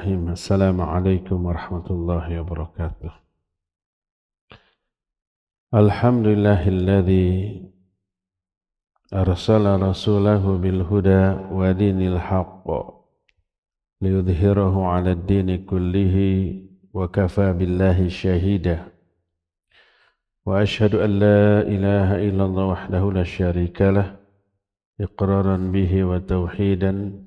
Bismillahirrahmanirrahim. Assalamualaikum warahmatullahi wabarakatuh. Alhamdulillahilladzi arsala rasulahu bil huda wa dinil haqq liyudhhirahu 'ala ad-dini kullihi wa kafa billahi shahida. Wa ashhadu an la ilaha illallah wahdahu la syarika lah iqraran bihi wa tauhidan.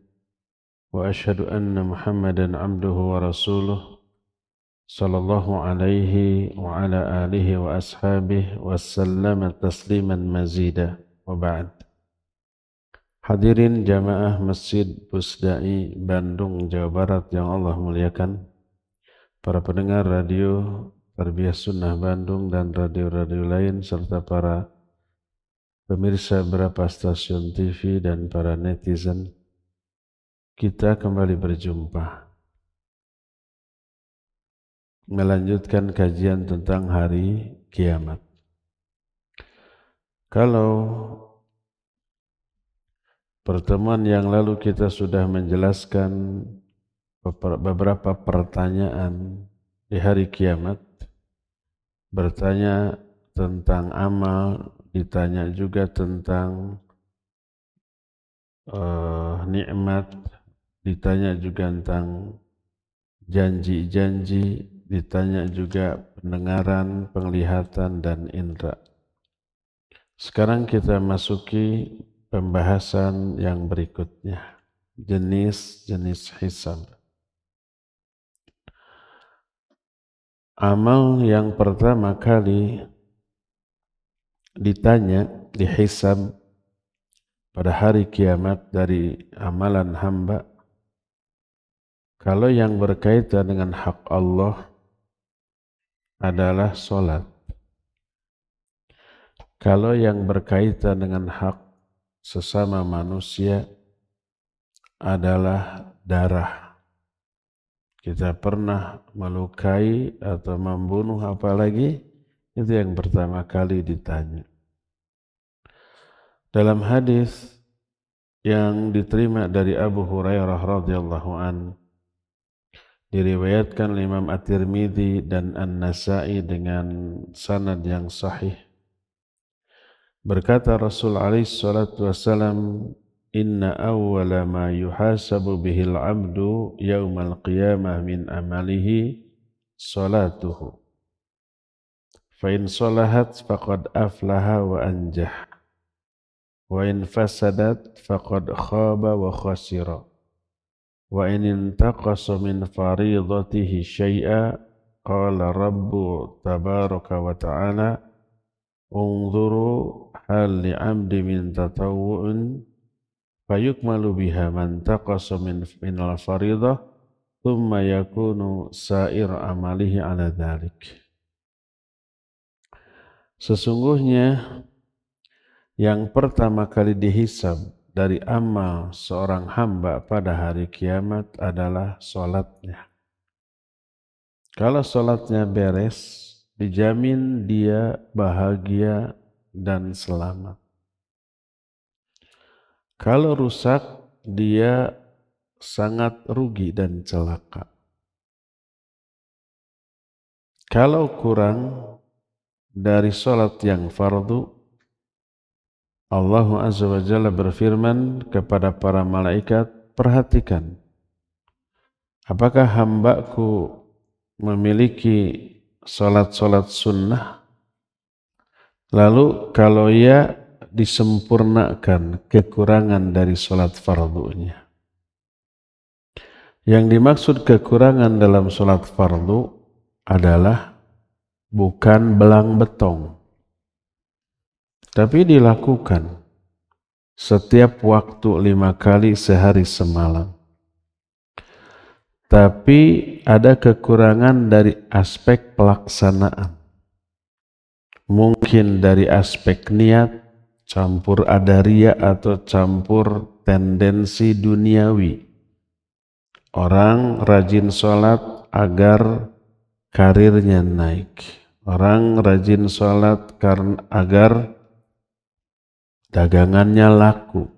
Wa ashhadu anna Muhammadan abduhu wa rasuluh sallallahu alaihi wa ala alihi wa ashabihi wa sallama tasliman mazida wa ba'd. Hadirin jamaah Masjid Pusdai Bandung, Jawa Barat yang Allah muliakan, para pendengar radio Tarbiyah Sunnah Bandung dan radio-radio lain, serta para pemirsa beberapa stasiun TV dan para netizen, kita kembali berjumpa melanjutkan kajian tentang hari kiamat. Kalau pertemuan yang lalu kita sudah menjelaskan beberapa pertanyaan di hari kiamat, bertanya tentang amal, ditanya juga tentang nikmat, ditanya juga tentang janji-janji, ditanya juga pendengaran, penglihatan, dan indera. Sekarang kita masuki pembahasan yang berikutnya, jenis-jenis hisab. Amal yang pertama kali ditanya, dihisab pada hari kiamat dari amalan hamba, kalau yang berkaitan dengan hak Allah adalah sholat. Kalau yang berkaitan dengan hak sesama manusia adalah darah. Kita pernah melukai atau membunuh, apalagi itu yang pertama kali ditanya. Dalam hadis yang diterima dari Abu Hurairah radhiyallahu anhu, diriwayatkan oleh Imam At-Tirmidzi dan An-Nasa'i dengan sanad yang sahih. Berkata Rasul alaihi salatu wassalam, "Inna awwala ma yuhasabu bihil 'abdu yaumal qiyamah min amalihi salatuhu. Fa in salahat faqad aflaha wa anjah. Wa in fasadat faqad khaba wa khasira. Wa in intaqasa min faridatihi syai'a qala rabbu tabaraka wa ta'ala unzuru hal li'abdi min tatawu'un fayukmalu biha man taqasa min al-faridah thumma yakunu sa'ir amalihi ala dhalik." Sesungguhnya yang pertama kali dihisab dari amal seorang hamba pada hari kiamat adalah sholatnya. Kalau sholatnya beres, dijamin dia bahagia dan selamat. Kalau rusak, dia sangat rugi dan celaka. Kalau kurang dari sholat yang fardu, Allah Azza wa Jalla berfirman kepada para malaikat, "Perhatikan, apakah hambaku memiliki salat-salat sunnah? Lalu kalau ia disempurnakan kekurangan dari salat fardunya." Yang dimaksud kekurangan dalam salat fardu adalah bukan belang betong, tapi dilakukan setiap waktu 5 kali sehari semalam. Tapi ada kekurangan dari aspek pelaksanaan. Mungkin dari aspek niat, campur ada riya atau campur tendensi duniawi. Orang rajin sholat agar karirnya naik. Orang rajin sholat agar dagangannya laku.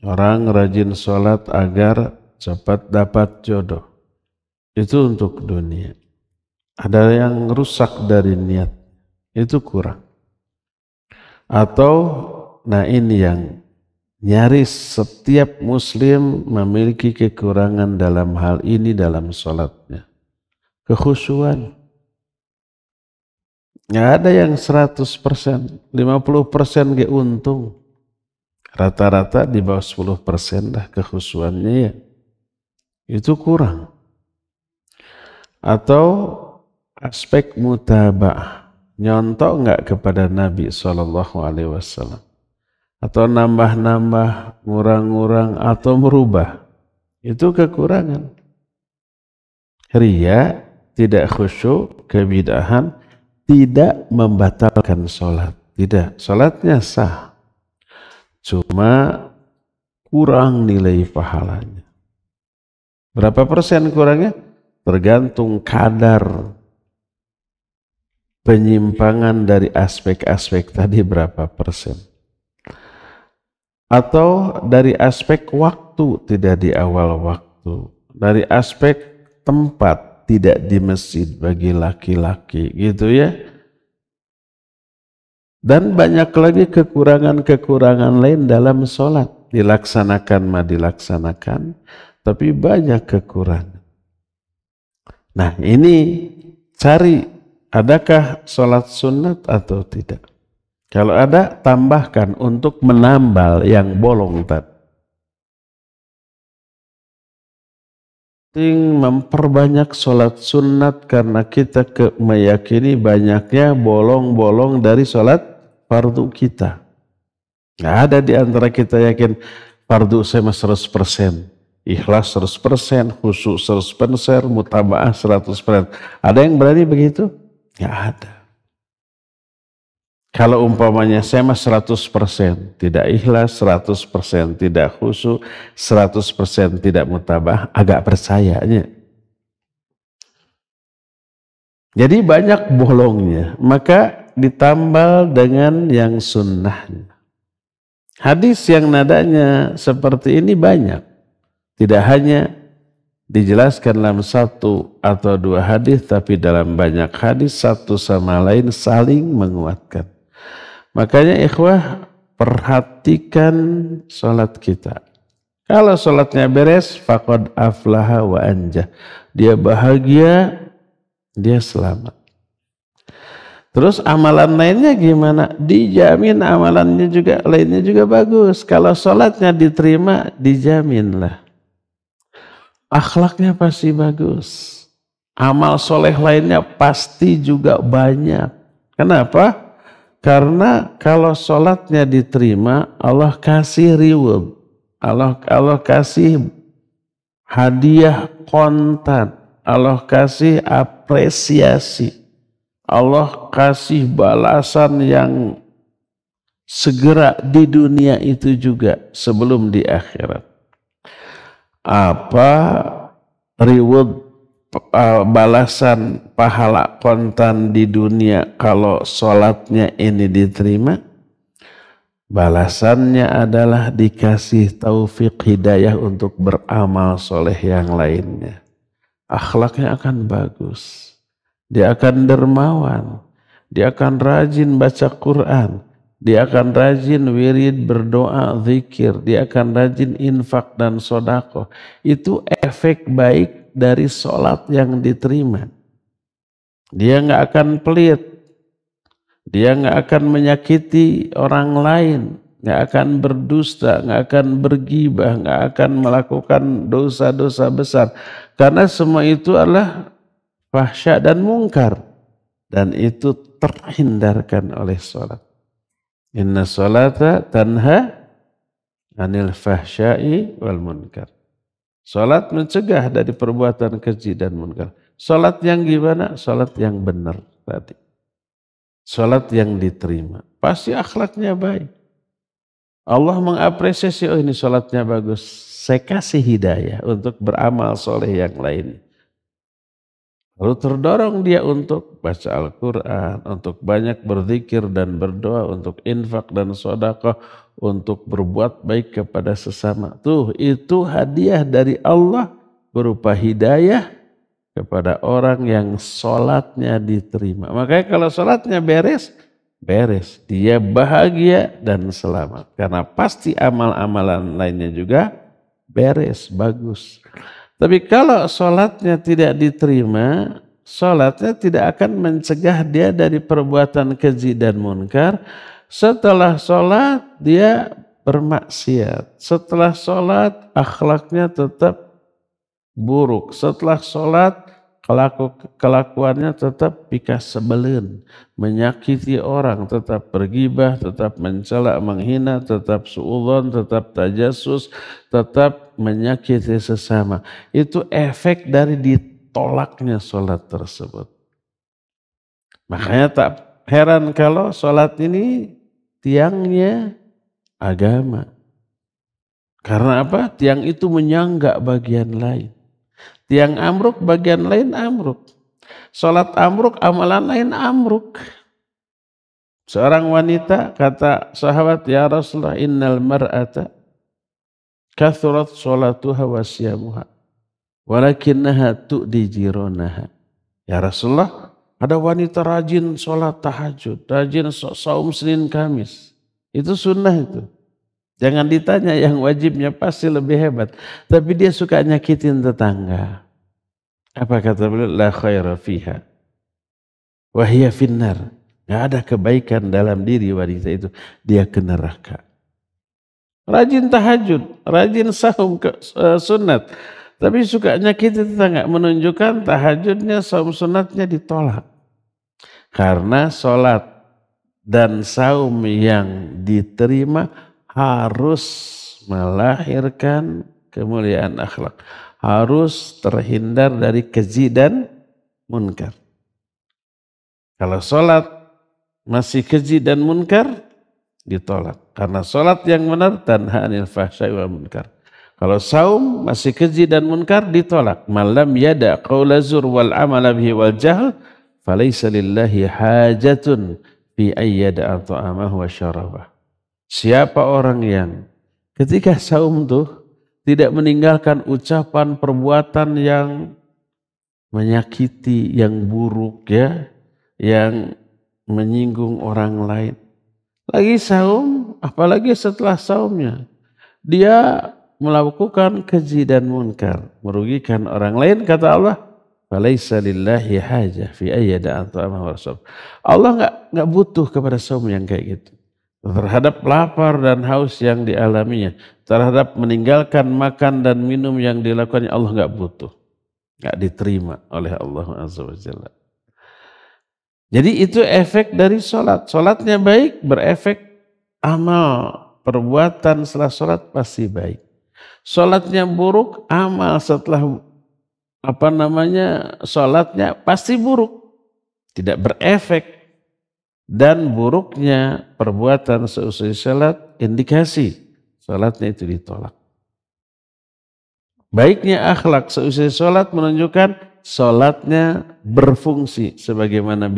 Orang rajin sholat agar cepat dapat jodoh. itu untuk dunia. Ada yang rusak dari niat, itu kurang. Atau, nah ini yang nyaris setiap muslim memiliki kekurangan dalam hal ini dalam sholatnya. Kekhusyuan. Nggak ada yang 100%, 50% ge untung. Rata-rata di bawah 10% lah kekhusyuannya ya. Itu kurang. Atau aspek mutaba'ah, nyontok nggak kepada Nabi SAW, atau nambah-nambah, ngurang-ngurang, atau merubah, itu kekurangan. Riya, tidak khusyuk, kebid'ahan, tidak membatalkan sholat, tidak, sholatnya sah, cuma kurang nilai pahalanya. Berapa persen kurangnya? Tergantung kadar penyimpangan dari aspek-aspek tadi berapa persen. Atau dari aspek waktu, tidak di awal waktu. Dari aspek tempat, tidak di masjid bagi laki-laki, gitu ya. Dan banyak lagi kekurangan-kekurangan lain dalam sholat. Dilaksanakan mah dilaksanakan, tapi banyak kekurangan. Nah ini cari, adakah sholat sunat atau tidak? Kalau ada, tambahkan untuk menambal yang bolong tadi. Memperbanyak sholat sunat karena kita meyakini banyaknya bolong-bolong dari sholat fardu kita. Nggak ada di antara kita yakin fardu saya 100%. Ikhlas 100%, khusyuk 100%, mutaba'ah 100%. Ada yang berani begitu? Nggak ada. Kalau umpamanya saya 100%, tidak ikhlas 100%, tidak khusyuk 100%, tidak mutaba'ah, agak percayanya. Jadi banyak bolongnya, maka ditambal dengan yang sunnahnya. Hadis yang nadanya seperti ini banyak. Tidak hanya dijelaskan dalam satu atau dua hadis, tapi dalam banyak hadis satu sama lain saling menguatkan. Makanya ikhwah, perhatikan sholat kita. Kalau sholatnya beres, faqad aflaha wa anjah. Dia bahagia, dia selamat. Terus amalan lainnya gimana? Dijamin amalannya juga, lainnya juga bagus. Kalau sholatnya diterima, dijaminlah. Akhlaknya pasti bagus. Amal soleh lainnya pasti juga banyak. Kenapa? Karena kalau sholatnya diterima, Allah kasih reward. Allah kasih hadiah kontan. Allah kasih apresiasi. Allah kasih balasan yang segera di dunia itu juga sebelum di akhirat. Apa reward, balasan pahala kontan di dunia kalau sholatnya ini diterima? Balasannya adalah dikasih taufik hidayah untuk beramal soleh yang lainnya. Akhlaknya akan bagus. Dia akan dermawan. Dia akan rajin baca Quran. Dia akan rajin wirid, berdoa, zikir. Dia akan rajin infak dan sodako. Itu efek baik dari sholat yang diterima. Dia nggak akan pelit. Dia nggak akan menyakiti orang lain. Nggak akan berdusta, nggak akan bergibah, nggak akan melakukan dosa-dosa besar. Karena semua itu adalah fahsya dan mungkar. Dan itu terhindarkan oleh sholat. Inna sholata tanha anil fahsyai wal munkar. Sholat mencegah dari perbuatan keji dan munkar. Sholat yang gimana? Sholat yang benar tadi. Sholat yang diterima. Pasti akhlaknya baik. Allah mengapresiasi, oh ini sholatnya bagus. Saya kasih hidayah untuk beramal soleh yang lain. Lalu terdorong dia untuk baca Al-Quran, untuk banyak berzikir dan berdoa, untuk infak dan sedekah, untuk berbuat baik kepada sesama. Tuh, itu hadiah dari Allah berupa hidayah kepada orang yang sholatnya diterima. Makanya kalau sholatnya beres, beres. Dia bahagia dan selamat. Karena pasti amal-amalan lainnya juga beres, bagus. Tapi kalau sholatnya tidak diterima, sholatnya tidak akan mencegah dia dari perbuatan keji dan munkar. Setelah sholat dia bermaksiat. Setelah sholat akhlaknya tetap buruk. Setelah sholat kelakuannya tetap pikas sebelun, menyakiti orang, tetap bergibah, tetap mencela, menghina, tetap suudzon, tetap tajasus, tetap menyakiti sesama. Itu efek dari ditolaknya sholat tersebut. Makanya tak heran kalau sholat ini tiangnya agama. Karena apa? Tiang itu menyangga bagian lain. Tiang amruk bagian lain amruk. Sholat amruk amalan lain amruk. Seorang wanita kata sahabat, ya Rasulullah, innal mar'ata kathurat sholatuha wa siyamuha walakinnaha tu'di jironaha. Ya Rasulullah, ada wanita rajin sholat tahajud, rajin saum Senin Kamis. Itu sunnah itu. Jangan ditanya, yang wajibnya pasti lebih hebat. Tapi dia suka nyakitin tetangga. Apa kata beliau? La khaira fiha wa hiya finnar. Gak ada kebaikan dalam diri wanita itu. Dia ke neraka. Rajin tahajud, rajin saum sunat. Tapi suka nyakitin tetangga. Menunjukkan tahajudnya, saum sunatnya ditolak. Karena sholat dan saum yang diterima harus melahirkan kemuliaan akhlak. Harus terhindar dari keji dan munkar. Kalau sholat masih keji dan munkar, ditolak. Karena sholat yang benar tanha anil fahsya'i wal munkar. Kalau saum masih keji dan munkar, ditolak. Malam yada qawla zur wal amala bihi wal jahl, falaysa lillahi hajatun fi ayyada'a ta'amahu wa syarabah. Siapa orang yang ketika saum tuh tidak meninggalkan ucapan perbuatan yang menyakiti, yang buruk ya, yang menyinggung orang lain. Lagi saum, apalagi setelah saumnya, dia melakukan keji dan munkar, merugikan orang lain, kata Allah, falaisa lillahi hajah fi ayyada'a ta'amahu wa syarabah. Allah enggak butuh kepada saum yang kayak gitu. Terhadap lapar dan haus yang dialaminya, terhadap meninggalkan makan dan minum yang dilakukannya, Allah enggak butuh, enggak diterima oleh Allah Azza wa Jalla. Jadi itu efek dari sholat. Sholatnya baik, berefek amal perbuatan setelah sholat pasti baik. Sholatnya buruk, amal setelah sholatnya pasti buruk, tidak berefek. Dan buruknya perbuatan seusai salat indikasi salatnya itu ditolak. Baiknya akhlak seusai salat menunjukkan salatnya berfungsi sebagaimana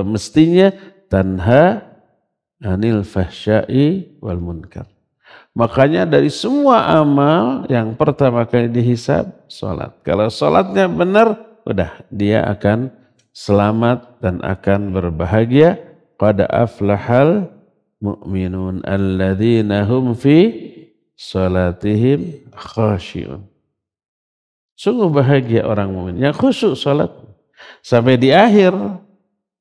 mestinya, tanha anil fahsya'i wal munkar. Makanya dari semua amal yang pertama kali dihisab salat. Kalau salatnya benar, udah dia akan selamat dan akan berbahagia. Qad aflahal mu'minun alladzina hum fi salatihim khashi'un. Sungguh bahagia orang mukmin yang khusyuk salat. Sampai di akhir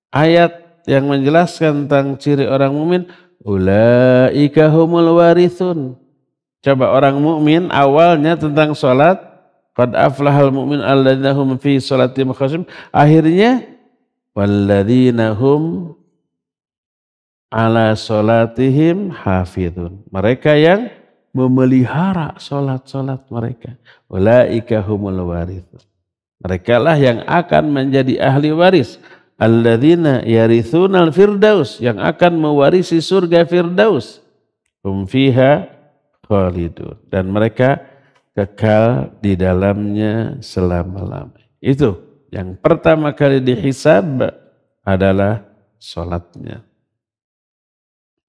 ayat yang menjelaskan tentang ciri orang mukmin, ulaika humul warithun. Coba orang mukmin awalnya tentang salat, qad aflahal mu'min alladzina hum fi salatihim khashi'un. Akhirnya walladzina hum ala sholatihim hafidhun. Mereka yang memelihara sholat-sholat mereka. Ulaika humul warithun. Mereka lah yang akan menjadi ahli waris. Alladzina yarithunal firdaus. Yang akan mewarisi surga firdaus. Hum fiha khalidun. Dan mereka kekal di dalamnya selama-lamanya. Itu yang pertama kali dihisab adalah sholatnya.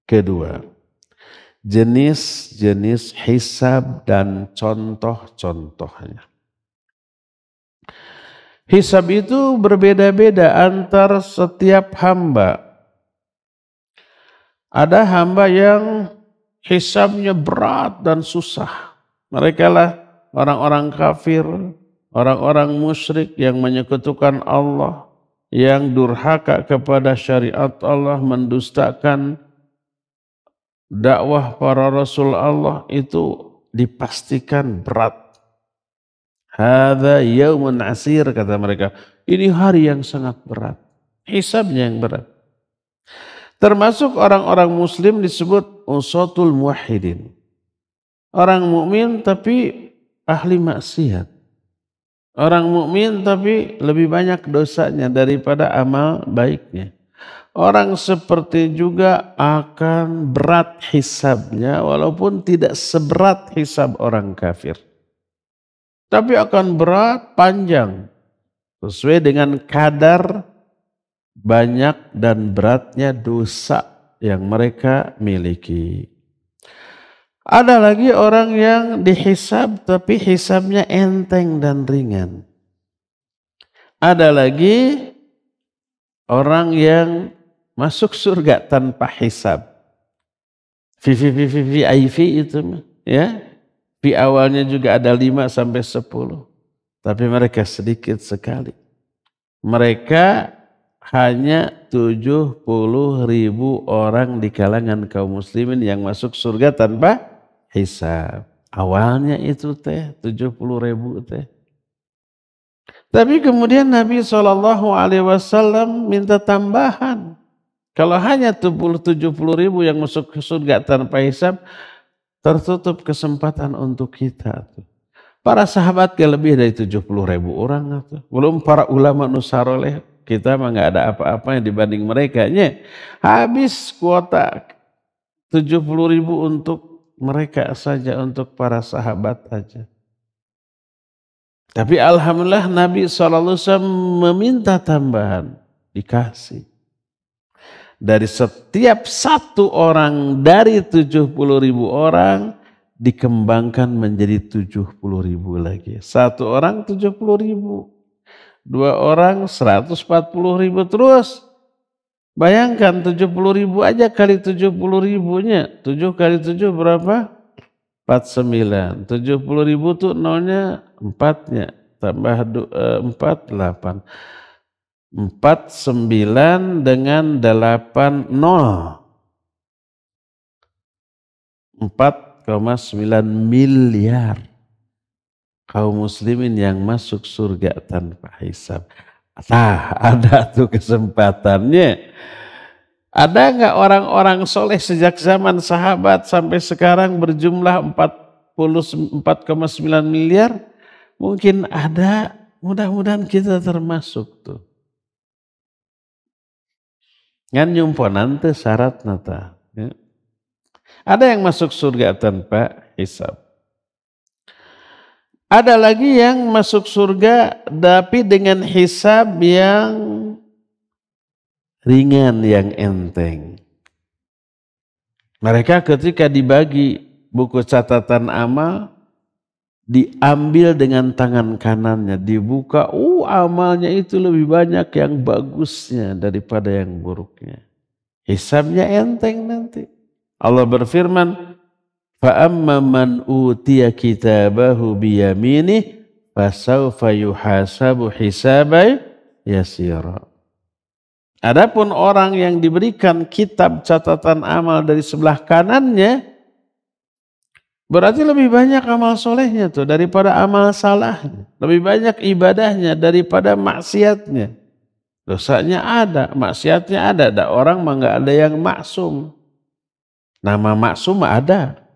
Kedua, jenis-jenis hisab dan contoh-contohnya. Hisab itu berbeda-beda antar setiap hamba. Ada hamba yang hisabnya berat dan susah. Mereka lah orang-orang kafir, orang-orang musyrik yang menyekutukan Allah, yang durhaka kepada syariat Allah, mendustakan dakwah para rasul Allah, itu dipastikan berat. Hadza yaumun asir, kata mereka. Ini hari yang sangat berat. Hisabnya yang berat. Termasuk orang-orang muslim disebut usatul muwahhidin. Orang mukmin tapi ahli maksiat. Orang mukmin tapi lebih banyak dosanya daripada amal baiknya. Orang seperti juga akan berat hisabnya walaupun tidak seberat hisab orang kafir. Tapi akan berat, panjang. Sesuai dengan kadar banyak dan beratnya dosa yang mereka miliki. Ada lagi orang yang dihisab tapi hisabnya enteng dan ringan. Ada lagi orang yang masuk surga tanpa hisab. VIP itu ya. Di awalnya juga ada 5 sampai 10. Tapi mereka sedikit sekali. Mereka hanya 70.000 orang di kalangan kaum muslimin yang masuk surga tanpa hisab. Awalnya itu 70.000 teh. Tapi kemudian Nabi SAW minta tambahan. Kalau hanya 70.000 yang masuk ke surga tanpa hisab, tertutup kesempatan untuk kita. Para sahabat ke lebih dari 70.000 orang. Belum para ulama nusaroleh. Kita mah nggak ada apa-apa yang dibanding mereka. Habis kuota 70.000 untuk mereka saja, untuk para sahabat saja. Tapi alhamdulillah Nabi SAW meminta tambahan. Dikasih. Dari setiap satu orang dari 70.000 orang dikembangkan menjadi 70.000 lagi. Satu orang 70.000, 2 orang 140.000 terus. Bayangkan 70.000 aja kali 70.000-nya. 7 kali 7 berapa? 49. 70.000 tuh nolnya 4-nya. Tambah 4, 8. 49 dengan 8 0. 4,9 miliar kaum muslimin yang masuk surga tanpa hisab. Nah, ada tuh kesempatannya. Ada nggak orang-orang soleh sejak zaman sahabat sampai sekarang berjumlah 4,9 miliar? Mungkin ada, mudah-mudahan kita termasuk tuh. Ngan nyumponan teh syarat nata. Ya. Ada yang masuk surga tanpa hisab. Ada lagi yang masuk surga tapi dengan hisab yang ringan, yang enteng. Mereka ketika dibagi buku catatan amal, diambil dengan tangan kanannya, dibuka, amalnya itu lebih banyak yang bagusnya daripada yang buruknya. Hisabnya enteng nanti. Allah berfirman, فَأَمَّا مَنْ أُوتِيَ كِتَابَهُ بِيَمِينِهِ فَسَوْفَ يُحَاسَبُ حِسَابًا يَسِيرًا. Adapun orang yang diberikan kitab catatan amal dari sebelah kanannya, berarti lebih banyak amal solehnya tuh daripada amal salahnya. Lebih banyak ibadahnya daripada maksiatnya. Dosanya ada, maksiatnya ada. Ada orang mah nggak ada yang maksum. Nama maksum ada.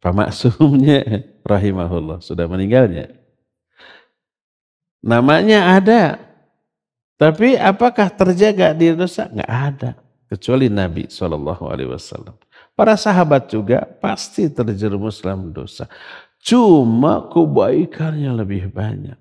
Pak maksumnya rahimahullah sudah meninggalnya. Namanya ada. Tapi apakah terjaga di dosa? Nggak ada. Kecuali Nabi SAW. Para sahabat juga pasti terjerumus dalam dosa. Cuma kebaikannya lebih banyak.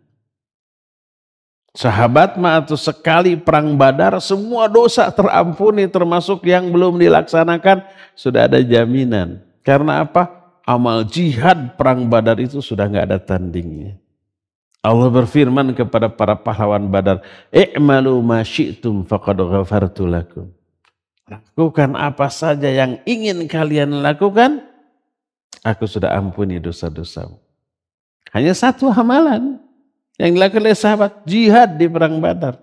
Sahabat mah atau sekali perang Badar semua dosa terampuni termasuk yang belum dilaksanakan sudah ada jaminan. Karena apa? Amal jihad perang Badar itu sudah nggak ada tandingnya. Allah berfirman kepada para pahlawan Badar, "I'malu ma syi'tum faqad ghafartu lakum." Lakukan apa saja yang ingin kalian lakukan, aku sudah ampuni dosa-dosamu. Hanya satu amalan yang dilakukan oleh sahabat, jihad di perang Badar.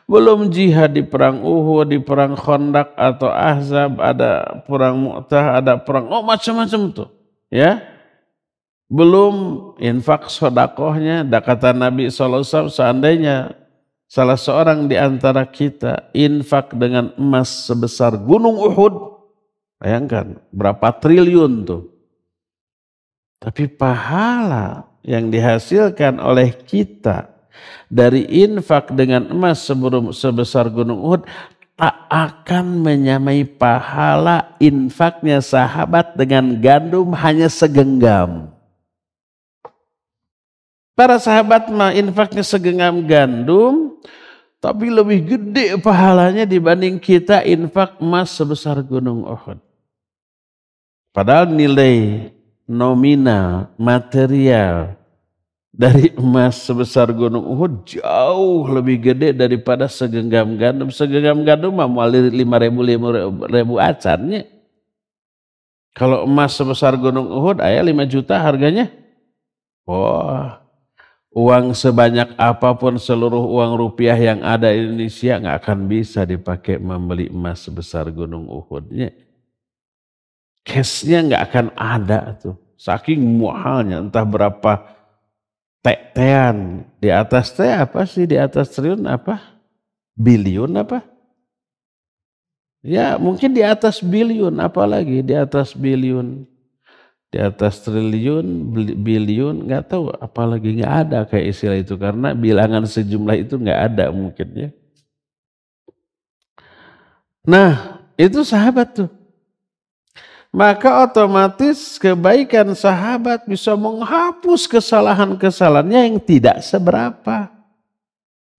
Belum jihad di perang Uhud, di perang Khandaq atau Ahzab, ada perang Mu'tah, ada perang macam-macam tuh, ya. Belum infak sodakohnya, kata Nabi SAW, seandainya salah seorang di antara kita infak dengan emas sebesar gunung Uhud, bayangkan berapa triliun tuh. Tapi pahala yang dihasilkan oleh kita dari infak dengan emas sebesar gunung Uhud tak akan menyamai pahala infaknya sahabat dengan gandum hanya segenggam. Para sahabat mah infaknya segenggam gandum, tapi lebih gede pahalanya dibanding kita infak emas sebesar gunung Uhud. Padahal nilai nominal, material dari emas sebesar gunung Uhud jauh lebih gede daripada segenggam gandum. Segenggam gandum mah mulai 5.000 acannya. Kalau emas sebesar gunung Uhud, 5 juta harganya. Wah. Uang sebanyak apapun seluruh uang rupiah yang ada di Indonesia nggak akan bisa dipakai membeli emas sebesar gunung Uhudnya. Cashnya nggak akan ada tuh. Saking muhalnya, entah berapa tean. Di atas teh apa sih? Di atas triliun apa? Biliun apa? Ya mungkin di atas biliun, apalagi di atas biliun. Di atas triliun, biliun, nggak tahu, apalagi nggak ada kayak istilah itu karena bilangan sejumlah itu nggak ada mungkin ya. Nah itu sahabat tuh, maka otomatis kebaikan sahabat bisa menghapus kesalahan-kesalahannya yang tidak seberapa.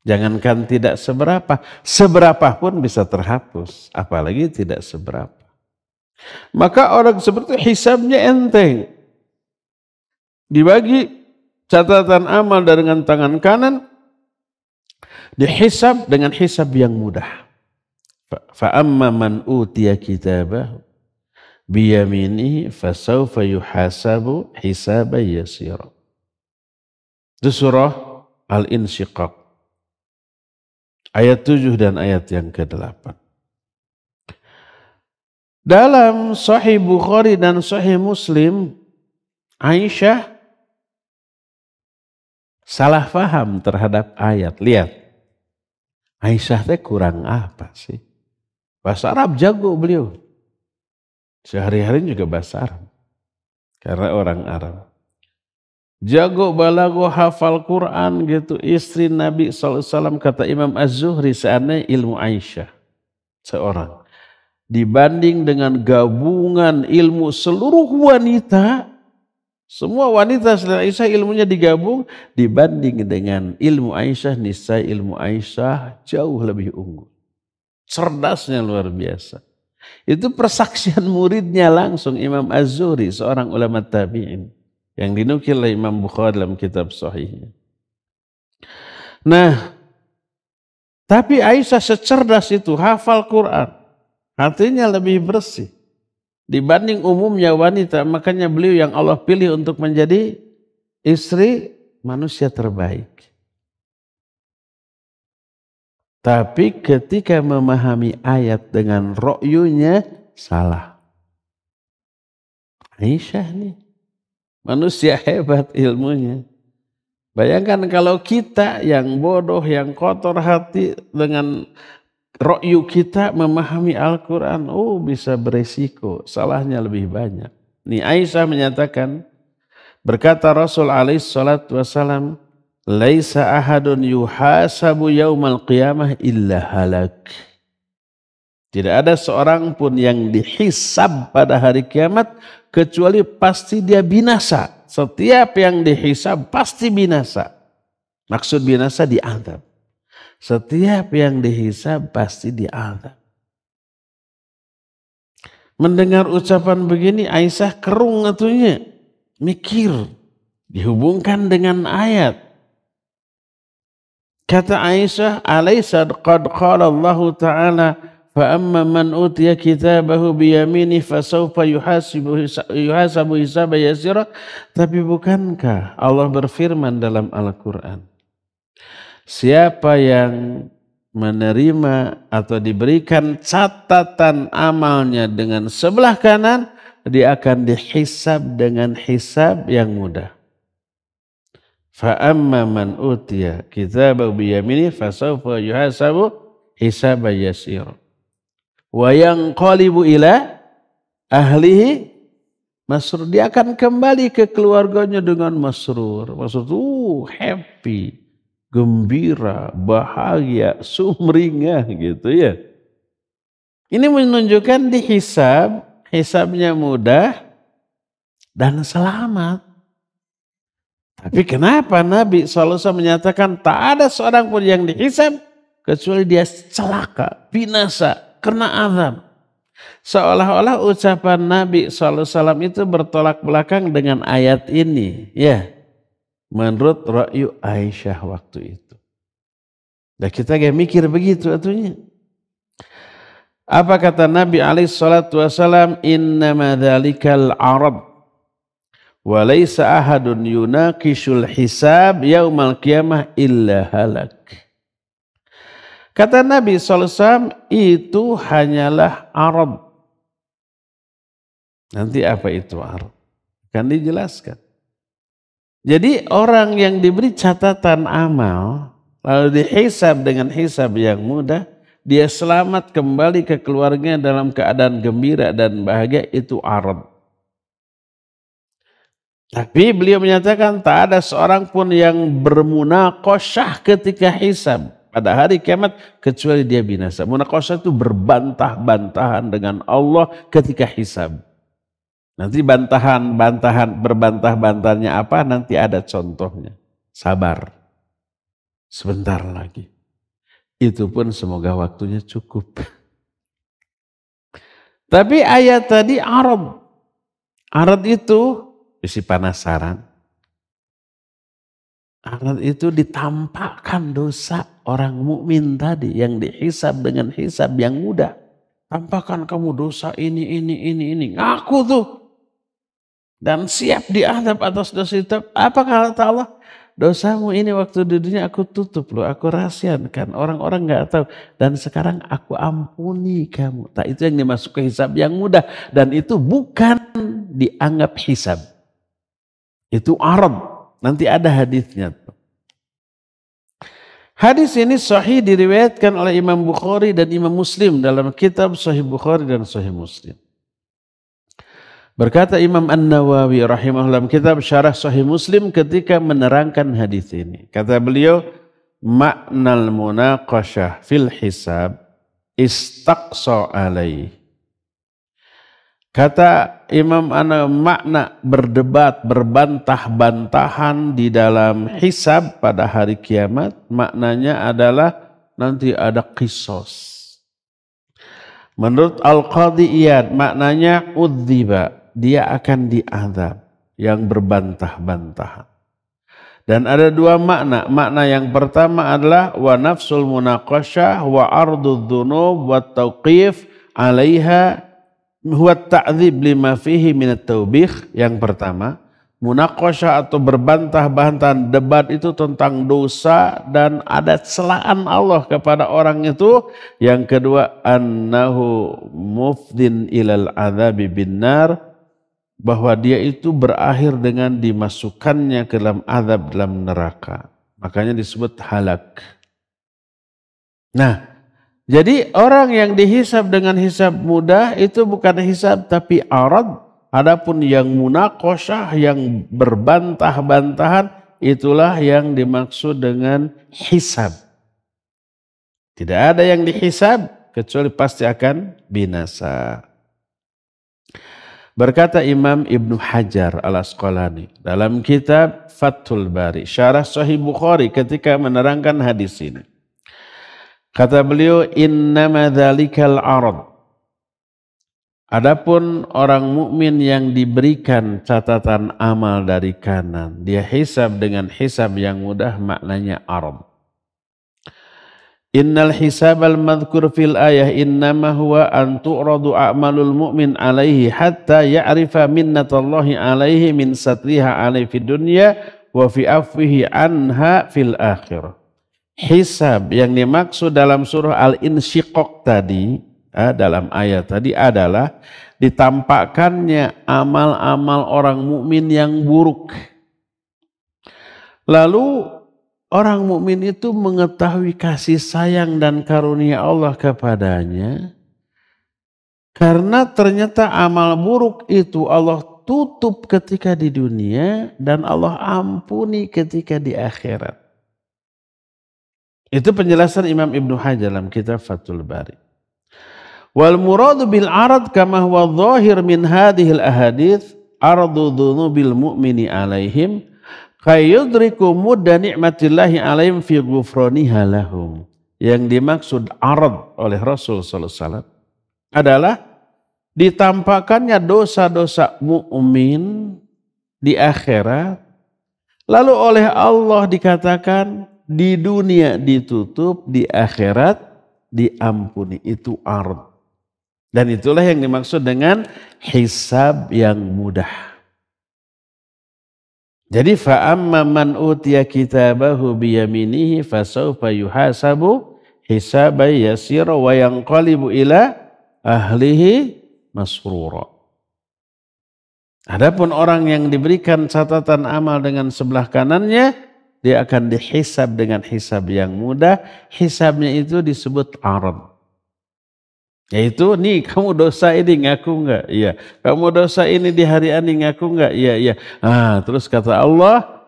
Jangankan tidak seberapa pun bisa terhapus, apalagi tidak seberapa. Maka orang seperti hisabnya enteng. Dibagi catatan amal dengan tangan kanan, dihisab dengan hisab yang mudah. Fa amma man utiya kitabahu biyaminihi fasawfa yuhasabu hisaban yasira. Itu surah Al-Insyiqaq. Ayat 7 dan ayat yang ke-8. Dalam Sahih Bukhari dan Sahih Muslim, Aisyah salah faham terhadap ayat. Lihat, Aisyah teh kurang apa sih? Bahasa Arab jago beliau. Sehari-hari juga bahasa Arab. Karena orang Arab. Jago balago hafal Quran gitu. Istri Nabi SAW kata Imam Az-Zuhri seandainya ilmu Aisyah seorang dibanding dengan gabungan ilmu seluruh wanita, semua wanita selain Aisyah ilmunya digabung, dibanding dengan ilmu Aisyah, niscaya ilmu Aisyah jauh lebih unggul. Cerdasnya luar biasa. Itu persaksian muridnya langsung Imam Az-Zuhri, seorang ulama tabi'in yang dinukil oleh Imam Bukhari dalam kitab Sahihnya. Nah, tapi Aisyah secerdas itu, hafal Quran. Hatinya lebih bersih dibanding umumnya wanita. Makanya beliau yang Allah pilih untuk menjadi istri manusia terbaik. Tapi ketika memahami ayat dengan ro'yunya salah. Aisyah nih manusia hebat ilmunya. Bayangkan kalau kita yang bodoh, yang kotor hati dengan ro'yu kita memahami Al-Quran, bisa beresiko, salahnya lebih banyak. Nih Aisyah menyatakan, berkata Rasul alaihi salatu wassalam, laisa ahadun yuhasabu yaumal qiyamah illa halak. Tidak ada seorang pun yang dihisab pada hari kiamat kecuali pasti dia binasa. Setiap yang dihisab pasti binasa. Maksud binasa diazab. Setiap yang dihisab pasti diazab. Mendengar ucapan begini Aisyah kerung atunya, mikir, dihubungkan dengan ayat. Kata Aisyah, "Alaysa qad qala Allah Ta'ala, fa amma man utiya kitabahu biyamini fasawfa yuhasabu hisaban yasira." Tapi bukankah Allah berfirman dalam Al-Qur'an, siapa yang menerima atau diberikan catatan amalnya dengan sebelah kanan, dia akan dihisab dengan hisab yang mudah. Fa amma man utiya kitabahu biyamini fasawfa yuhasabu hisaban yasira wa yanqalibu ila ahlihi masrur. Dia akan kembali ke keluarganya dengan masrur. Masrur happy, gembira, bahagia, sumringah gitu ya. Ini menunjukkan hisabnya mudah dan selamat. Tapi kenapa Nabi SAW menyatakan tak ada seorang pun yang dihisab kecuali dia celaka, binasa, kena azab. Seolah-olah ucapan Nabi SAW itu bertolak belakang dengan ayat ini. Ya, menurut ra'yu Aisyah waktu itu. Dan kita gak mikir begitu atunya. Apa kata Nabi SAW? Innama dhalikal arad. Walaysa ahadun yunaqishul hisab yaumal qiyamah illa halak. Kata Nabi SAW, itu hanyalah arad. Nanti apa itu arad? Kan dijelaskan. Jadi orang yang diberi catatan amal, lalu dihisab dengan hisab yang mudah, dia selamat kembali ke keluarganya dalam keadaan gembira dan bahagia, itu arad. Tapi beliau menyatakan tak ada seorang pun yang bermunaqasyah ketika hisab pada hari kiamat kecuali dia binasa. Munaqasyah itu berbantah-bantahan dengan Allah ketika hisab. Nanti berbantah-bantahnya apa? Nanti ada contohnya. Sabar. Sebentar lagi. Itu pun semoga waktunya cukup. Tapi ayat tadi arad. Arad itu isi penasaran. Arad itu ditampakkan dosa orang mukmin tadi yang dihisab dengan hisab yang mudah. Tampakkan kamu dosa ini. Ngaku tuh. Dan siap diadab atas dosa itu. Apa kata Allah? Dosamu ini waktu di dunia aku tutup loh. Aku rahasiakan. Orang-orang gak tahu. Dan sekarang aku ampuni kamu. Tak, itu yang dimasuk ke hisab yang mudah. Dan itu bukan dianggap hisab. Itu arad. Nanti ada hadisnya. Hadis ini sahih diriwayatkan oleh Imam Bukhari dan Imam Muslim dalam kitab Sahih Bukhari dan Sahih Muslim. Berkata Imam An-Nawawi rahimahullah kitab Syarah Sahih Muslim ketika menerangkan hadis ini. Kata beliau, maknal munaqasyah fil hisab istaqsa alaih. Kata Imam Ana, makna berdebat, berbantah-bantahan di dalam hisab pada hari kiamat, maknanya adalah nanti ada qisas. Menurut Al-Qadhi Iyad, maknanya udziba, dia akan diazab, yang berbantah-bantahan. Dan ada dua makna. Makna yang pertama adalah wa nafsul munaqasyah wa ardudz dzunub wa tauqif 'alaiha huwa ta'dzib lima fihi minat taubih. Yang pertama, munaqasyah atau berbantah-bantahan, debat itu tentang dosa dan ada celaan Allah kepada orang itu. Yang kedua, annahu mufdin ilal adzabi binnar, bahwa dia itu berakhir dengan dimasukkannya ke dalam azab dalam neraka. Makanya disebut halak. Nah, jadi orang yang dihisab dengan hisab mudah itu bukan hisab tapi arad. Adapun yang munaqasyah, yang berbantah-bantahan, itulah yang dimaksud dengan hisab. Tidak ada yang dihisab kecuali pasti akan binasa. Berkata Imam Ibnu Hajar Al-Asqalani dalam kitab Fathul Bari, Syarah Sahih Bukhari ketika menerangkan hadis ini. Kata beliau, innama dzalikal arad. Adapun orang mukmin yang diberikan catatan amal dari kanan, dia hisab dengan hisab yang mudah, maknanya arad. Innal hisabal madhkur fil ayah innama huwa an tu'radu a'malul mu'min alaihi hatta ya'rifa minnatallahi alaihi min satriha alaihi fid dunya wa fi afwihi anha fil akhirah. Hisab yang dimaksud dalam surah Al-Insyiqaq tadi, dalam ayat tadi adalah ditampakkannya amal-amal orang mukmin yang buruk. Lalu orang mukmin itu mengetahui kasih sayang dan karunia Allah kepadanya karena ternyata amal buruk itu Allah tutup ketika di dunia dan Allah ampuni ketika di akhirat. Itu penjelasan Imam Ibnu Hajar dalam kitab Fathul Bari. Wal muradu bil arad kama huwa dhahir min hadhil ahadits ardu dzunubil mu'mini alaihim kayudriku mudda ni'matillahi alaihim fi ghufraniha lahum. Yang dimaksud arad oleh Rasul sallallahu alaihi wasallam adalah ditampakkannya dosa-dosa mukmin di akhirat, lalu oleh Allah dikatakan di dunia ditutup, di akhirat diampuni. Itu arad. Dan itulah yang dimaksud dengan hisab yang mudah. Jadi fa'amma man utiya kitabahu biyaminihi fasawfa yuhasabu hisaban yasira wa yanqalibu ila ahlihi masrura. Adapun orang yang diberikan catatan amal dengan sebelah kanannya, dia akan dihisab dengan hisab yang mudah. Hisabnya itu disebut arad. Yaitu, nih kamu dosa ini ngaku enggak? Iya. Kamu dosa ini di hari ini ngaku enggak? Iya, iya. Terus kata Allah,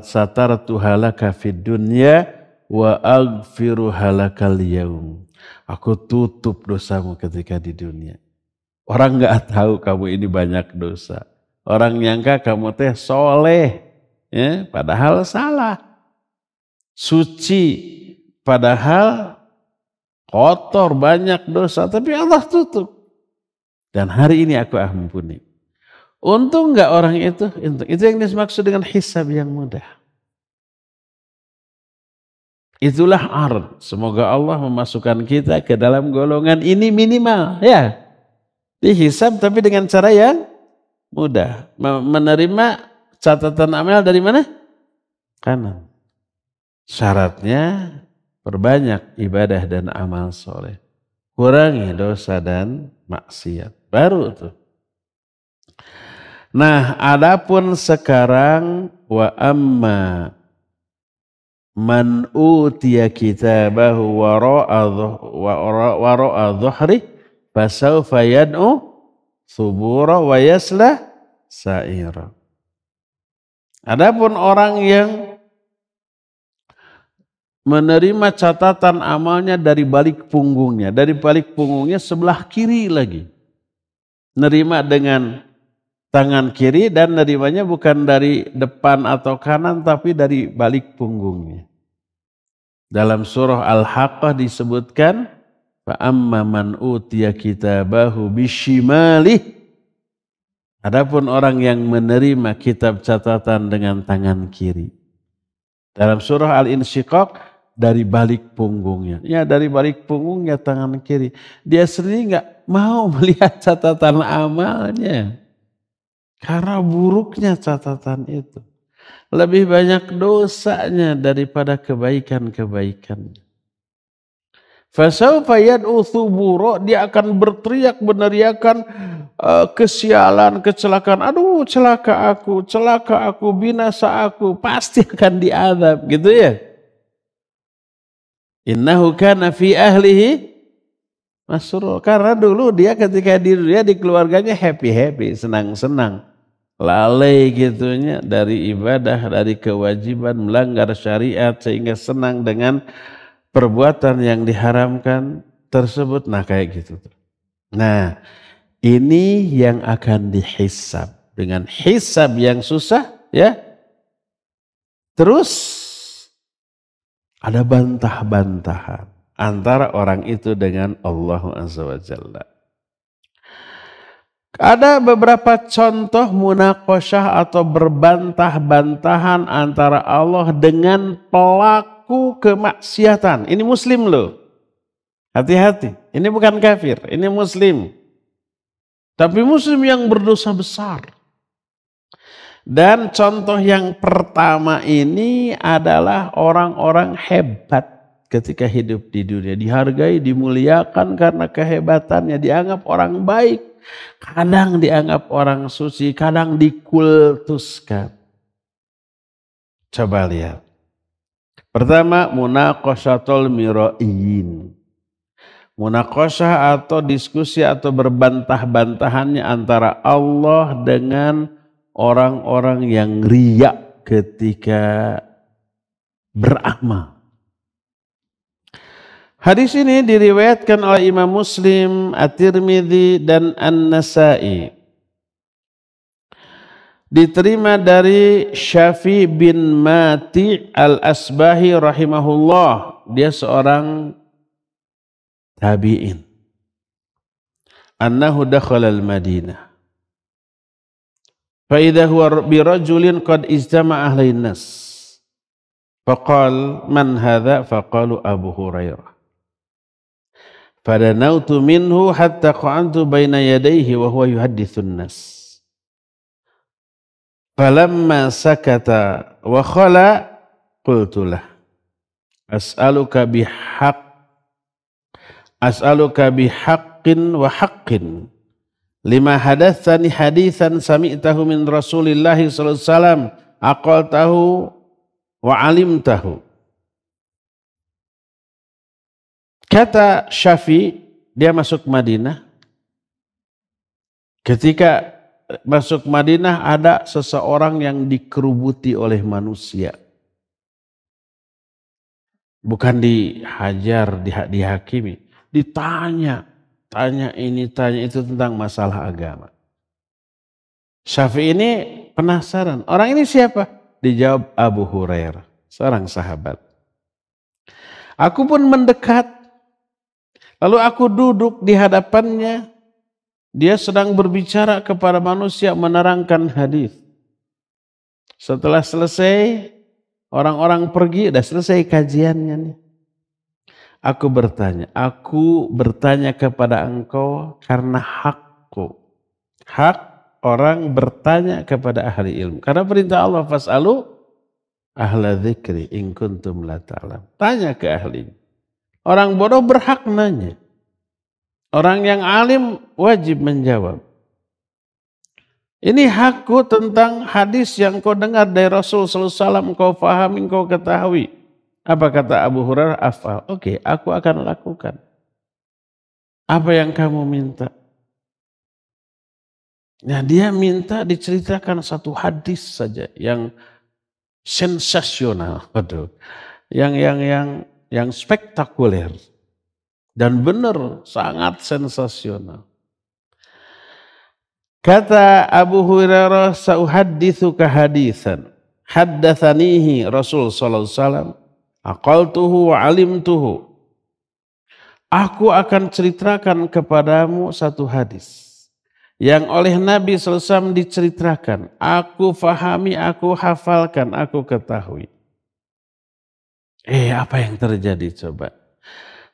satartu halaka fid dunya wa aghfiru halakal yaum. Aku tutup dosamu ketika di dunia. Orang enggak tahu kamu ini banyak dosa. Orang nyangka kamu teh soleh, ya, padahal salah. Suci, padahal kotor, banyak dosa, tapi Allah tutup. Dan hari ini aku ampuni. Untung enggak orang itu? Itu yang dimaksud dengan hisab yang mudah. Itulah ard. Semoga Allah memasukkan kita ke dalam golongan ini minimal. Ya, dihisab tapi dengan cara yang mudah. Menerima catatan amal dari mana? Kanan. Syaratnya perbanyak ibadah dan amal soleh. Kurangi dosa dan maksiat. Baru tuh. Nah, adapun sekarang wa amma man utiya kitabahu wara'a dhuhri fasawfa yad'u subura wa yasla sa'ira. Adapun orang yang menerima catatan amalnya dari balik punggungnya. Dari balik punggungnya sebelah kiri lagi. Nerima dengan tangan kiri dan nerimanya bukan dari depan atau kanan tapi dari balik punggungnya. Dalam surah Al-Haqqah disebutkan, فَأَمَّا مَنْ أُوتِيَ كِتَابَهُ بِشِمَالِهِ. Adapun orang yang menerima kitab catatan dengan tangan kiri. Dalam surah Al-Insyiqaq, dari balik punggungnya. Ya, dari balik punggungnya tangan kiri. Dia sendiri nggak mau melihat catatan amalnya. Karena buruknya catatan itu. Lebih banyak dosanya daripada kebaikan-kebaikannya. Fasawfa yad'u thubura, dia akan berteriak meneriakan kesialan, kecelakaan. Aduh, celaka aku, binasa aku, pasti akan diazab, gitu ya. Innahu kana fi ahlihi masrur. Karena dulu dia ketika di keluarganya happy, senang-senang. Lalai gitunya dari ibadah, dari kewajiban, melanggar syariat sehingga senang dengan perbuatan yang diharamkan tersebut. Nah, kayak gitu. Nah, ini yang akan dihisab dengan hisab yang susah, ya. Terus ada bantah-bantahan antara orang itu dengan Allah Azza wa Jalla. Ada beberapa contoh munaqasyah atau berbantah-bantahan antara Allah dengan pelaku pelaku kemaksiatan. Ini muslim loh. Hati-hati. Ini bukan kafir, ini muslim. Tapi muslim yang berdosa besar. Dan contoh yang pertama ini adalah orang-orang hebat ketika hidup di dunia. Dihargai, dimuliakan karena kehebatannya. Dianggap orang baik. Kadang dianggap orang suci, kadang dikultuskan. Coba lihat. Pertama, munaqashatul miraiyin. Munaqashah atau diskusi atau berbantah-bantahannya antara Allah dengan orang-orang yang riya ketika beramal. Hadis ini diriwayatkan oleh Imam Muslim, At-Tirmidzi dan An-Nasa'i. Diterima dari Syafi bin Mati al-Asbahi rahimahullah. Dia seorang tabi'in. Annahu dakhala al-Madinah. Fa idza huwa bi rajulin qad ijtama'a ahli nas. Faqal man hadza? Faqalu Abu Hurairah. Fadanautu minhu hatta qa'antu baina yadayhi wa huwa yuhadditsun nas. Falamma sakata wa khala qultu lah as'aluka bihaqqin wa haqqin lima hadatsani haditsan sami'tahu min Rasulillah sallallahu alaihi wasallam aqaltahu wa alimtahu. Kata Syafi, dia masuk Madinah. Ketika masuk Madinah ada seseorang yang dikerubuti oleh manusia. Bukan dihajar, dihakimi. Ditanya, tanya ini, tanya itu tentang masalah agama. Syafi'i ini penasaran, orang ini siapa? Dijawab Abu Hurairah, seorang sahabat. Aku pun mendekat, lalu aku duduk di hadapannya. Dia sedang berbicara kepada manusia, menerangkan hadis. Setelah selesai, orang-orang pergi, sudah selesai kajiannya nih. Aku bertanya kepada engkau karena hakku. Hak orang bertanya kepada ahli ilmu. Karena perintah Allah, fas'alu ahla dzikri in kuntum la ta'lam. Tanya ke ahli. Orang bodoh berhak nanya. Orang yang alim wajib menjawab. Ini hakku tentang hadis yang kau dengar dari Rasul sallallahu alaihi wasallam, kau fahami, kau ketahui. Apa kata Abu Hurairah? Afal. Oke, aku akan lakukan. Apa yang kamu minta? Nah, dia minta diceritakan satu hadis saja yang sensasional, waduh, yang spektakuler dan benar sangat sensasional. Kata Abu Hurairah, "Sauhadditsuka hadisan haddatsanihi Rasul sallallahu alaihi wasallam, aqaltuhu wa alimtuhu." Aku akan ceritakan kepadamu satu hadis yang oleh Nabi sallallahu alaihi wasallam diceritakan. Aku fahami, aku hafalkan, aku ketahui. Apa yang terjadi coba?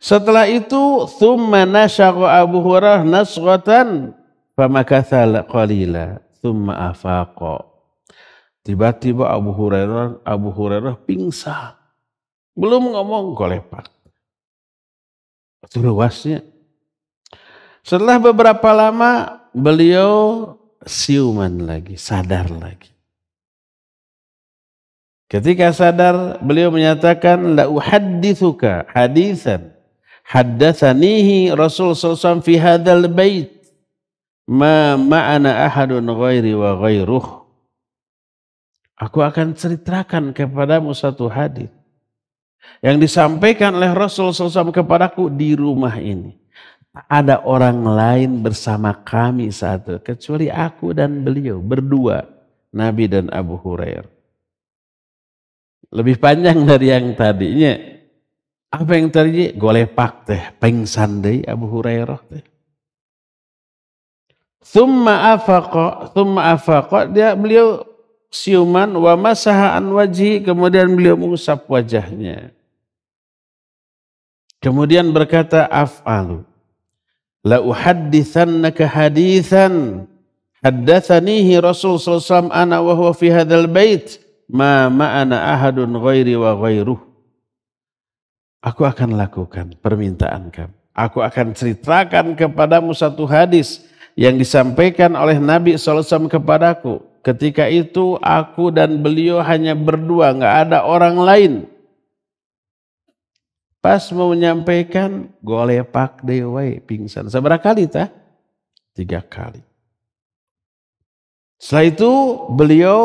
Setelah itu, thumma nasyaqa Abu Hurairah nasghatan famakatha qalila thumma afaqa. Tiba-tiba Abu Hurairah pingsan. Belum ngomong golepak. Itu luasnya. Setelah beberapa lama beliau siuman lagi, sadar lagi. Ketika sadar beliau menyatakan la uhadditsuka hadisan haddatsanihi Rasul sallallahu alaihi wasallam fi hadzal bait ma ma'ana ahadun ghairi wa ghairuh. Aku akan ceritakan kepadamu satu hadis yang disampaikan oleh Rasul sallallahu alaihi wasallam kepadaku di rumah ini. Tak ada orang lain bersama kami saat itu kecuali aku dan beliau berdua, Nabi dan Abu Hurairah. Lebih panjang dari yang tadinya. Apa yang terjadi? Golepak teh, pengsan deui Abu Hurairah teh. Tsumma afaqa, beliau siuman wa masaha an wajhi, kemudian beliau mengusap wajahnya. Kemudian berkata, af'alu la uhadditsannaka haditsan haddatsanihi Rasul sallallahu alaihi wasallam ana wa huwa fi hadzal bait ma ma'ana ahadun ghairi wa ghairuh. Aku akan lakukan permintaan kamu. Aku akan ceritakan kepadamu satu hadis yang disampaikan oleh Nabi SAW kepadaku. Ketika itu aku dan beliau hanya berdua, nggak ada orang lain. Pas mau menyampaikan, golepak dewai pingsan. Seberapa kali tah? 3 kali. Setelah itu beliau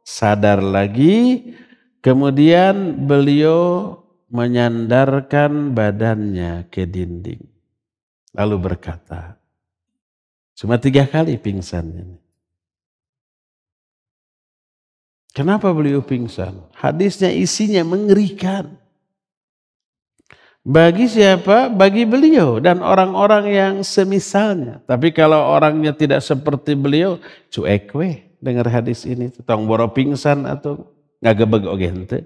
sadar lagi, kemudian beliau menyandarkan badannya ke dinding. Lalu berkata, cuma 3 kali pingsannya. Kenapa beliau pingsan? Hadisnya isinya mengerikan. Bagi siapa? Bagi beliau dan orang-orang yang semisalnya. Tapi kalau orangnya tidak seperti beliau, cuek weh dengar hadis ini. Tong boro pingsan atau ngagebeg oge henteu.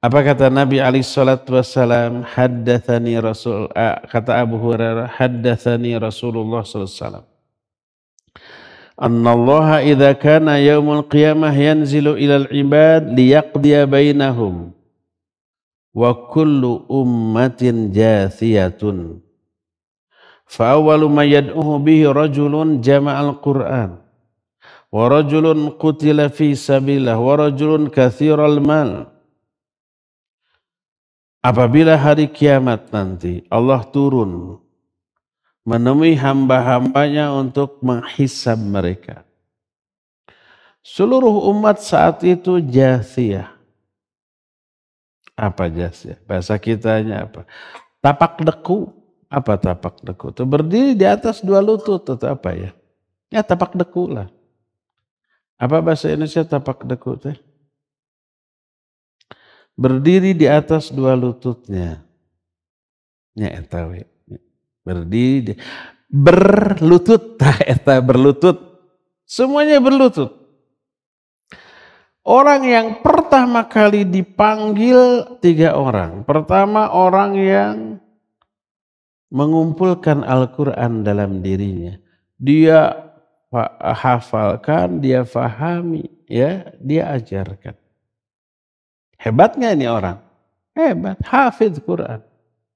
Apa kata Nabi alaihi salatu wassalam? Haddatsani Rasul, kata Abu Hurairah, haddatsani Rasulullah sallallahu alaihi wasallam. Annallaha idza kana yaumul qiyamah yanzilu ilal ibad liyaqdiya bainahum wa kullu ummatin jathiyatun. Fa awwalu ma yad'uhu bihi rajulun jama'al Qur'an wa rajulun qutila fi sabilillah wa rajulun katsiral mal. Apabila hari kiamat nanti Allah turun menemui hamba-hambanya untuk menghisab mereka. Seluruh umat saat itu jathiyah. Apa jathiyah? Bahasa kitanya apa? Tapak deku. Apa tapak deku? Itu berdiri di atas 2 lutut atau apa ya? Ya tapak deku lah. Apa bahasa Indonesia tapak deku teh? Berdiri di atas 2 lututnya. Nya eta we. Berdiri berlutut, tah eta berlutut. Semuanya berlutut. Orang yang pertama kali dipanggil 3 orang. Pertama orang yang mengumpulkan Al-Quran dalam dirinya. Dia hafalkan, dia fahami, ya, dia ajarkan. Hebatnya ini orang? Hebat, hafidz Quran.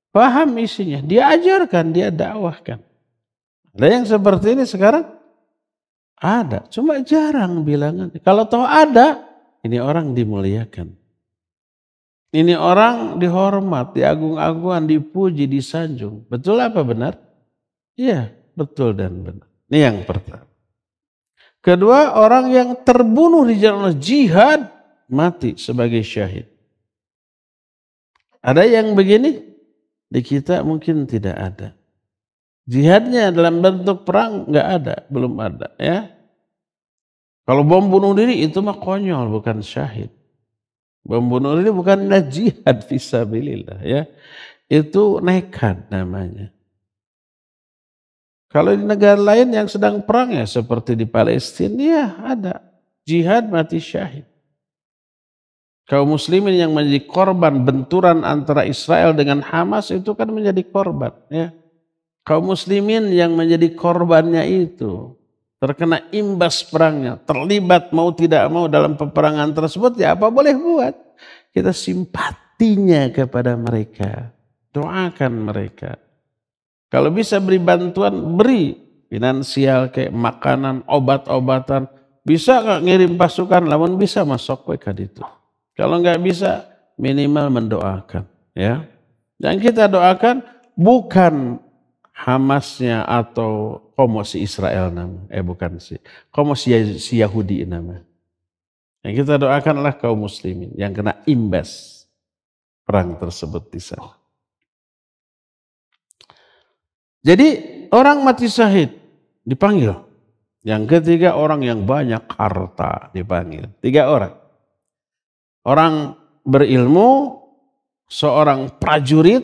Paham isinya, dia ajarkan, dia dakwahkan. Ada yang seperti ini sekarang? Ada, cuma jarang bilangan. Kalau tahu ada, ini orang dimuliakan. Ini orang dihormat, diagung-agungan, dipuji, disanjung. Betul apa benar? Iya, betul dan benar. Ini yang pertama. Kedua, orang yang terbunuh di jalan Allah, jihad, mati sebagai syahid. Ada yang begini? Di kita mungkin tidak ada. Jihadnya dalam bentuk perang nggak ada, belum ada, ya. Kalau bom bunuh diri itu mah konyol, bukan syahid. Bom bunuh diri bukan jihad fisabilillah, ya. Itu nekat namanya. Kalau di negara lain yang sedang perang ya seperti di Palestina, ya ada jihad mati syahid. Kaum muslimin yang menjadi korban benturan antara Israel dengan Hamas itu kan menjadi korban, ya. Kaum muslimin yang menjadi korbannya itu terkena imbas perangnya, terlibat mau tidak mau dalam peperangan tersebut, ya apa boleh buat. Kita simpatinya kepada mereka, doakan mereka. Kalau bisa beri bantuan, beri finansial kayak makanan, obat-obatan. Bisa nggak ngirim pasukan, namun bisa masuk ke itu. Kalau nggak bisa, minimal mendoakan, ya. Yang kita doakan bukan Hamasnya atau komosi Israel nama, bukan sih, komosi si Yahudi nama. Yang kita doakanlah kaum muslimin yang kena imbas perang tersebut di sana. Jadi orang mati syahid dipanggil. Yang ketiga orang yang banyak harta dipanggil. 3 orang. Orang berilmu, seorang prajurit,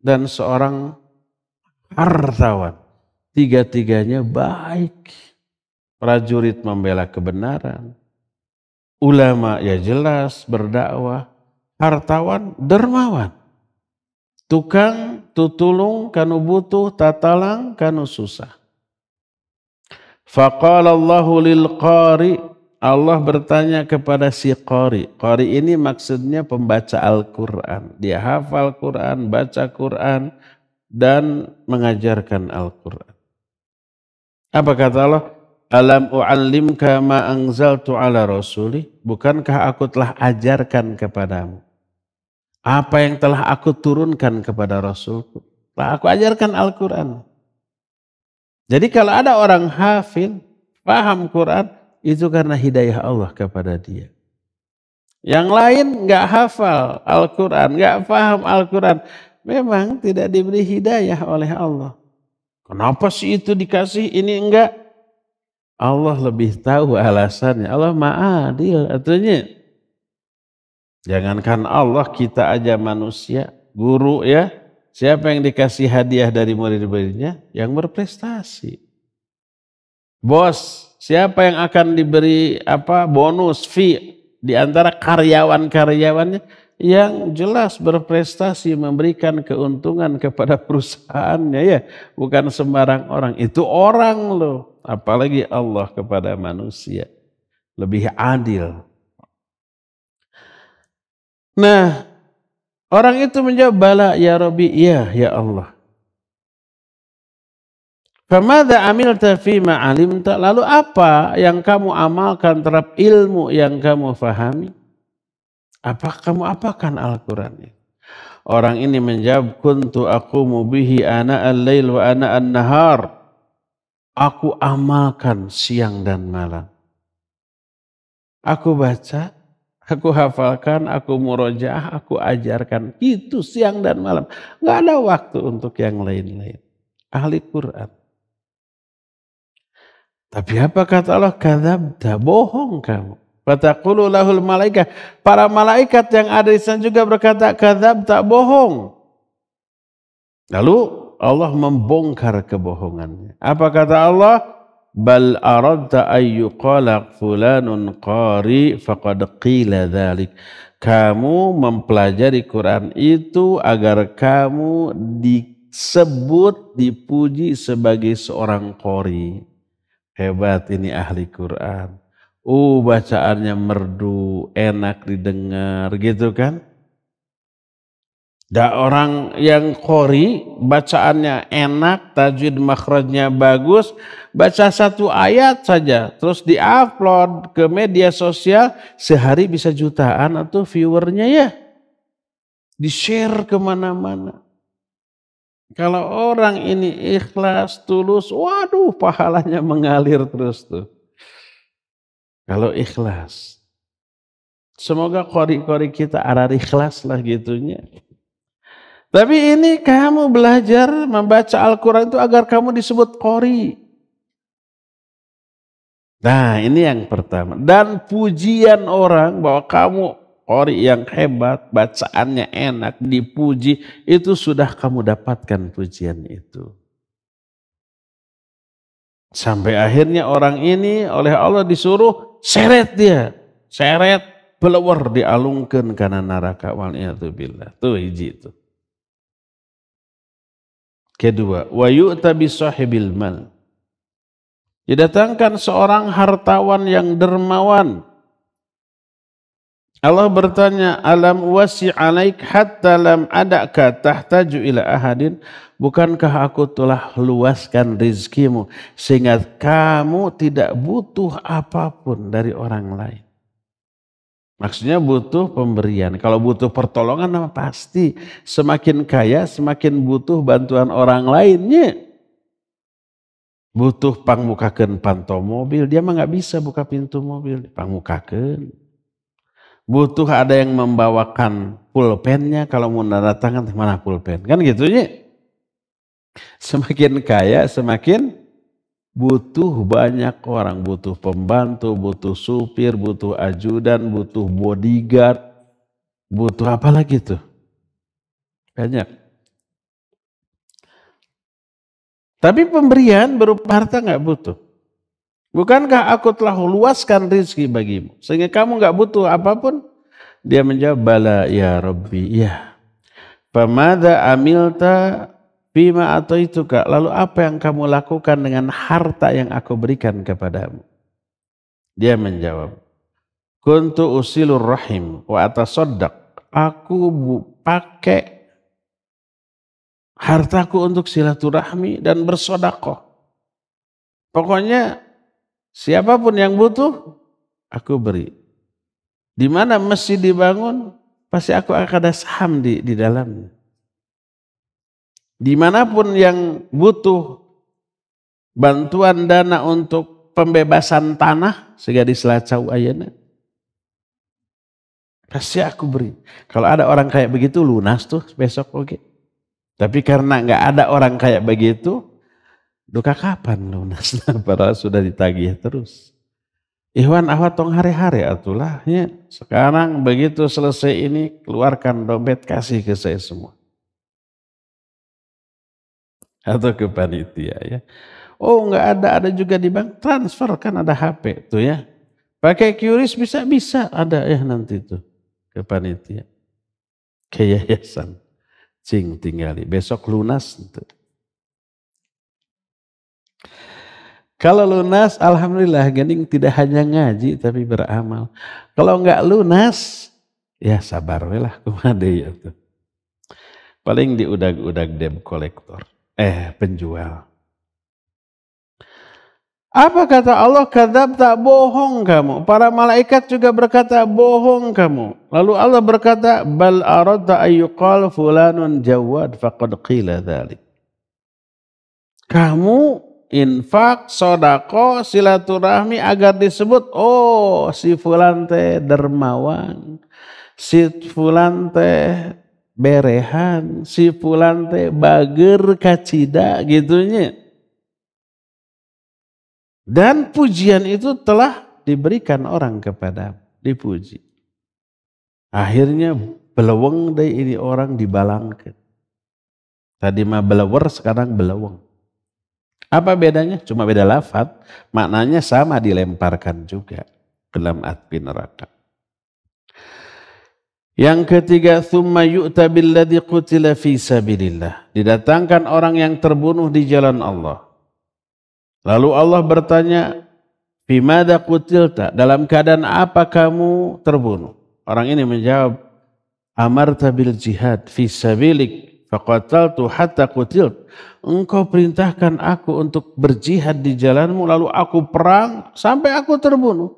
dan seorang hartawan. 3-tiganya baik. Prajurit membela kebenaran. Ulama ya jelas berdakwah. hartawan dermawan. Tukang tutulung kanu butuh, tatalang kanu susah. Faqala Allahu lil qari, Allah bertanya kepada si qari. Qari ini maksudnya pembaca Al-Quran. Dia hafal Quran, baca Quran, dan mengajarkan Al-Quran. Apa kata Allah? Alam u'allimka ma anzaltu ala rasuli. Bukankah aku telah ajarkan kepadamu apa yang telah aku turunkan kepada Rasulku? Telah aku ajarkan Al-Quran. Jadi kalau ada orang hafil, paham Quran, itu karena hidayah Allah kepada dia. Yang lain nggak hafal Al-Quran, nggak paham Al-Quran, memang tidak diberi hidayah oleh Allah. Kenapa sih itu dikasih, ini enggak? Allah lebih tahu alasannya. Allah Maha Adil, artinya. Jangankan Allah, kita aja manusia, guru ya. Siapa yang dikasih hadiah dari murid-muridnya? Yang berprestasi. Bos, siapa yang akan diberi bonus fee di antara karyawan-karyawannya? Yang jelas berprestasi, memberikan keuntungan kepada perusahaannya ya. Bukan sembarang orang, itu orang loh. Apalagi Allah kepada manusia. Lebih adil. Nah, orang itu menjawab, bala ya Rabbi, iya ya Allah. Famadza amilta fima alimta, lalu apa yang kamu amalkan terhadap ilmu yang kamu fahami? Apa kamu apakan Al-Quran ini? Orang ini menjawab, kuntu aqumu bihi ana al-lail wa ana an-nahar. Aku amalkan siang dan malam. Aku baca, aku hafalkan, aku murojaah, aku ajarkan. Itu siang dan malam. Nggak ada waktu untuk yang lain-lain. Ahli Quran. Tapi apa kata Allah? Kadzabta, bohong kamu. Fataqulu lahul malaikah. Para malaikat yang ada di sana juga berkata, kadzabta, bohong. Lalu Allah membongkar kebohongannya. Apa kata Allah? Bal aradta ayyuqala fulanun qari faqad qila dzalik. Kamu mempelajari Quran itu agar kamu disebut, dipuji sebagai seorang qari. Hebat ini ahli Quran. Bacaannya merdu, enak didengar gitu kan. Da orang yang qori, bacaannya enak, tajwid makhrajnya bagus, baca satu ayat saja, terus diupload ke media sosial, sehari bisa jutaan atau viewernya ya. Di-share kemana-mana. Kalau orang ini ikhlas, tulus, waduh pahalanya mengalir terus tuh. Kalau ikhlas. Semoga qori-qori kita arah ikhlas lah gitunya. Tapi ini kamu belajar membaca Al-Quran itu agar kamu disebut qori. Nah ini yang pertama. Dan pujian orang bahwa kamu qori yang hebat, bacaannya enak, dipuji, itu sudah kamu dapatkan pujian itu. Sampai akhirnya orang ini oleh Allah disuruh seret dia. Seret, belewar dialungkan karena neraka. Wal'iyadzubillah. Tuh hiji itu. Kedua, wa yu'ta bisahibil mal. Didatangkan seorang hartawan yang dermawan. Allah bertanya, alam wasi' alaik hatta lam adaka tahtaju ila ahadin. Bukankah aku telah luaskan rizkimu sehingga kamu tidak butuh apapun dari orang lain. Maksudnya butuh pemberian. Kalau butuh pertolongan pasti semakin kaya semakin butuh bantuan orang lainnya. Butuh pangmukakeun panto mobil, dia mah nggak bisa buka pintu mobil, pangmukakeun. Butuh ada yang membawakan pulpennya, kalau mau tanda tangan mana pulpen, kan gitunya. Semakin kaya semakin butuh banyak orang, butuh pembantu, butuh supir, butuh ajudan, butuh bodyguard, butuh apa lagi tuh? Banyak. Tapi pemberian berupa harta nggak butuh. Bukankah aku telah luaskan rezeki bagimu sehingga kamu nggak butuh apapun? Dia menjawab, bala ya Rabbi, ya. Famadza amilta bima ataituka, lalu apa yang kamu lakukan dengan harta yang aku berikan kepadamu? Dia menjawab, kuntu usilur rahim wa atasaddaq, aku pakai hartaku untuk silaturahmi dan bersedekah. Pokoknya siapapun yang butuh, aku beri. Di mana masjid dibangun, pasti aku akan ada saham di dalamnya. Dimanapun yang butuh bantuan dana untuk pembebasan tanah, sehingga di Selacau ayana, pasti aku beri. Kalau ada orang kayak begitu, lunas tuh besok oke. Tapi karena nggak ada orang kayak begitu, duka kapan lunas? Padahal sudah ditagih terus. Ikhwan ahwat tong hari-hari atulah ya. Sekarang begitu selesai ini, keluarkan dompet kasih ke saya semua. Atau ke panitia ya. Oh nggak ada juga di bank, transfer kan ada HP tuh ya. Pakai QRIS bisa ada ya nanti tuh ke panitia. Ke yayasan. Cing tinggali, besok lunas tuh. Kalau lunas, alhamdulillah, gening tidak hanya ngaji tapi beramal. Kalau enggak lunas, ya sabar lah, kumade ya tuh. Paling diudag-udag debt collector, penjual. Apa kata Allah? Kadzab, tak bohong kamu. Para malaikat juga berkata bohong kamu. Lalu Allah berkata, bal aradta ayyuqal fulanun jawad faqad qila dzalik. Kamu infak, sodako, silaturahmi agar disebut, oh si fulan teh dermawan, si fulan teh berehan, si fulan teh bager kacida gitunya. Dan pujian itu telah diberikan orang kepada, dipuji. Akhirnya beleweng deh ini orang dibalangkan. Tadi mah belewer, sekarang beleweng. Apa bedanya? Cuma beda lafaz, maknanya sama, dilemparkan juga ke dalam api neraka. Yang ketiga, tsumma yu'ta billadzi qutila fi sabilillah. Didatangkan orang yang terbunuh di jalan Allah. Lalu Allah bertanya, fi madza qutilta? Dalam keadaan apa kamu terbunuh? Orang ini menjawab, amarta bil jihad fi sabilik faqataltu hatta qutilt. Engkau perintahkan aku untuk berjihad di jalanmu, lalu aku perang sampai aku terbunuh.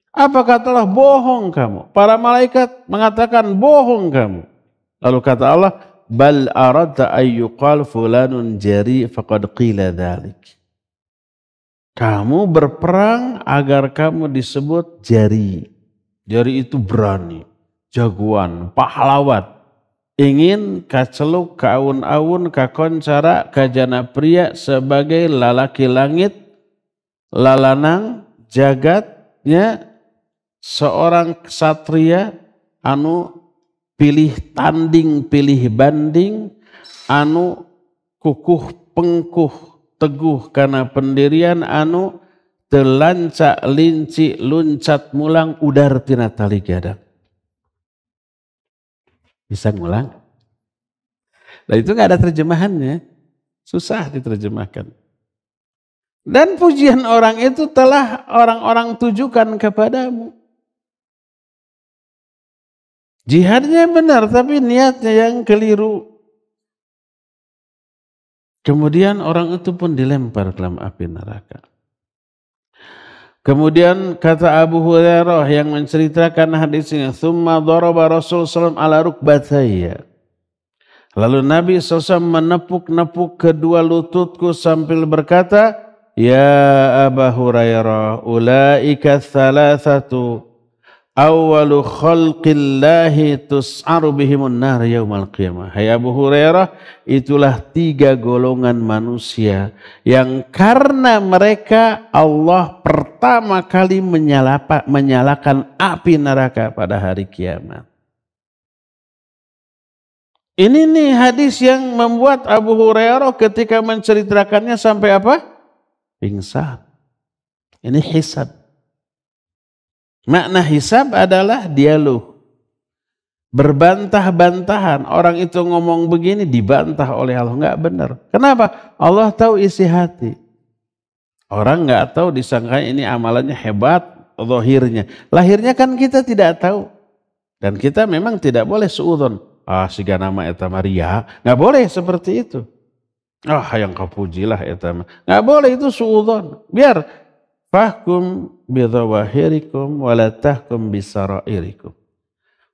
Apa kata Allah? Bohong kamu. Para malaikat mengatakan bohong kamu. Lalu kata Allah, bal aradta ayyuqal fulanun jari faqad qila dzalik. Kamu berperang agar kamu disebut jari. Jari itu berani, jagoan, pahlawan. Ingin kaceluk, kaun-aun, kakoncara, kajana pria sebagai lalaki langit, lalanang, jagatnya seorang ksatria anu pilih tanding, pilih banding, anu kukuh pengkuh, teguh karena pendirian, anu telancak linci luncat mulang udar tina tali gadang. Bisa ngulang? Nah itu nggak ada terjemahannya, susah diterjemahkan. Dan pujian orang itu telah orang-orang tujukan kepadamu. Jihadnya benar tapi niatnya yang keliru. Kemudian orang itu pun dilempar ke dalam api neraka. Kemudian kata Abu Hurairah yang menceritakan hadis ini, "Tsumma daraba Rasul sallallahu ala rukbatayya." Lalu Nabi SAW menepuk-nepuk kedua lututku sambil berkata, "Ya Abu Hurairah, ulaika thalathatu awwalu khalqillahi tus'aru bihimun nar yaumal qiyamah." Hai Abu Hurairah, itulah 3 golongan manusia yang karena mereka Allah pertama kali menyalakan api neraka pada hari kiamat. Ini nih hadis yang membuat Abu Hurairah ketika menceritakannya sampai apa? Pingsan. Ini hisab. Makna hisab adalah dialog. Berbantah-bantahan. Orang itu ngomong begini dibantah oleh Allah. Enggak benar. Kenapa? Allah tahu isi hati. Orang enggak tahu, disangka ini amalannya hebat, zahirnya. Lahirnya kan kita tidak tahu. Dan kita memang tidak boleh suudzon. Siga nama eta Maria. Enggak boleh seperti itu. Yang kau pujilah eta mah. Enggak boleh, itu suudzon. Biar fahkum bidhawahirikum wala tahkum bisarairikum.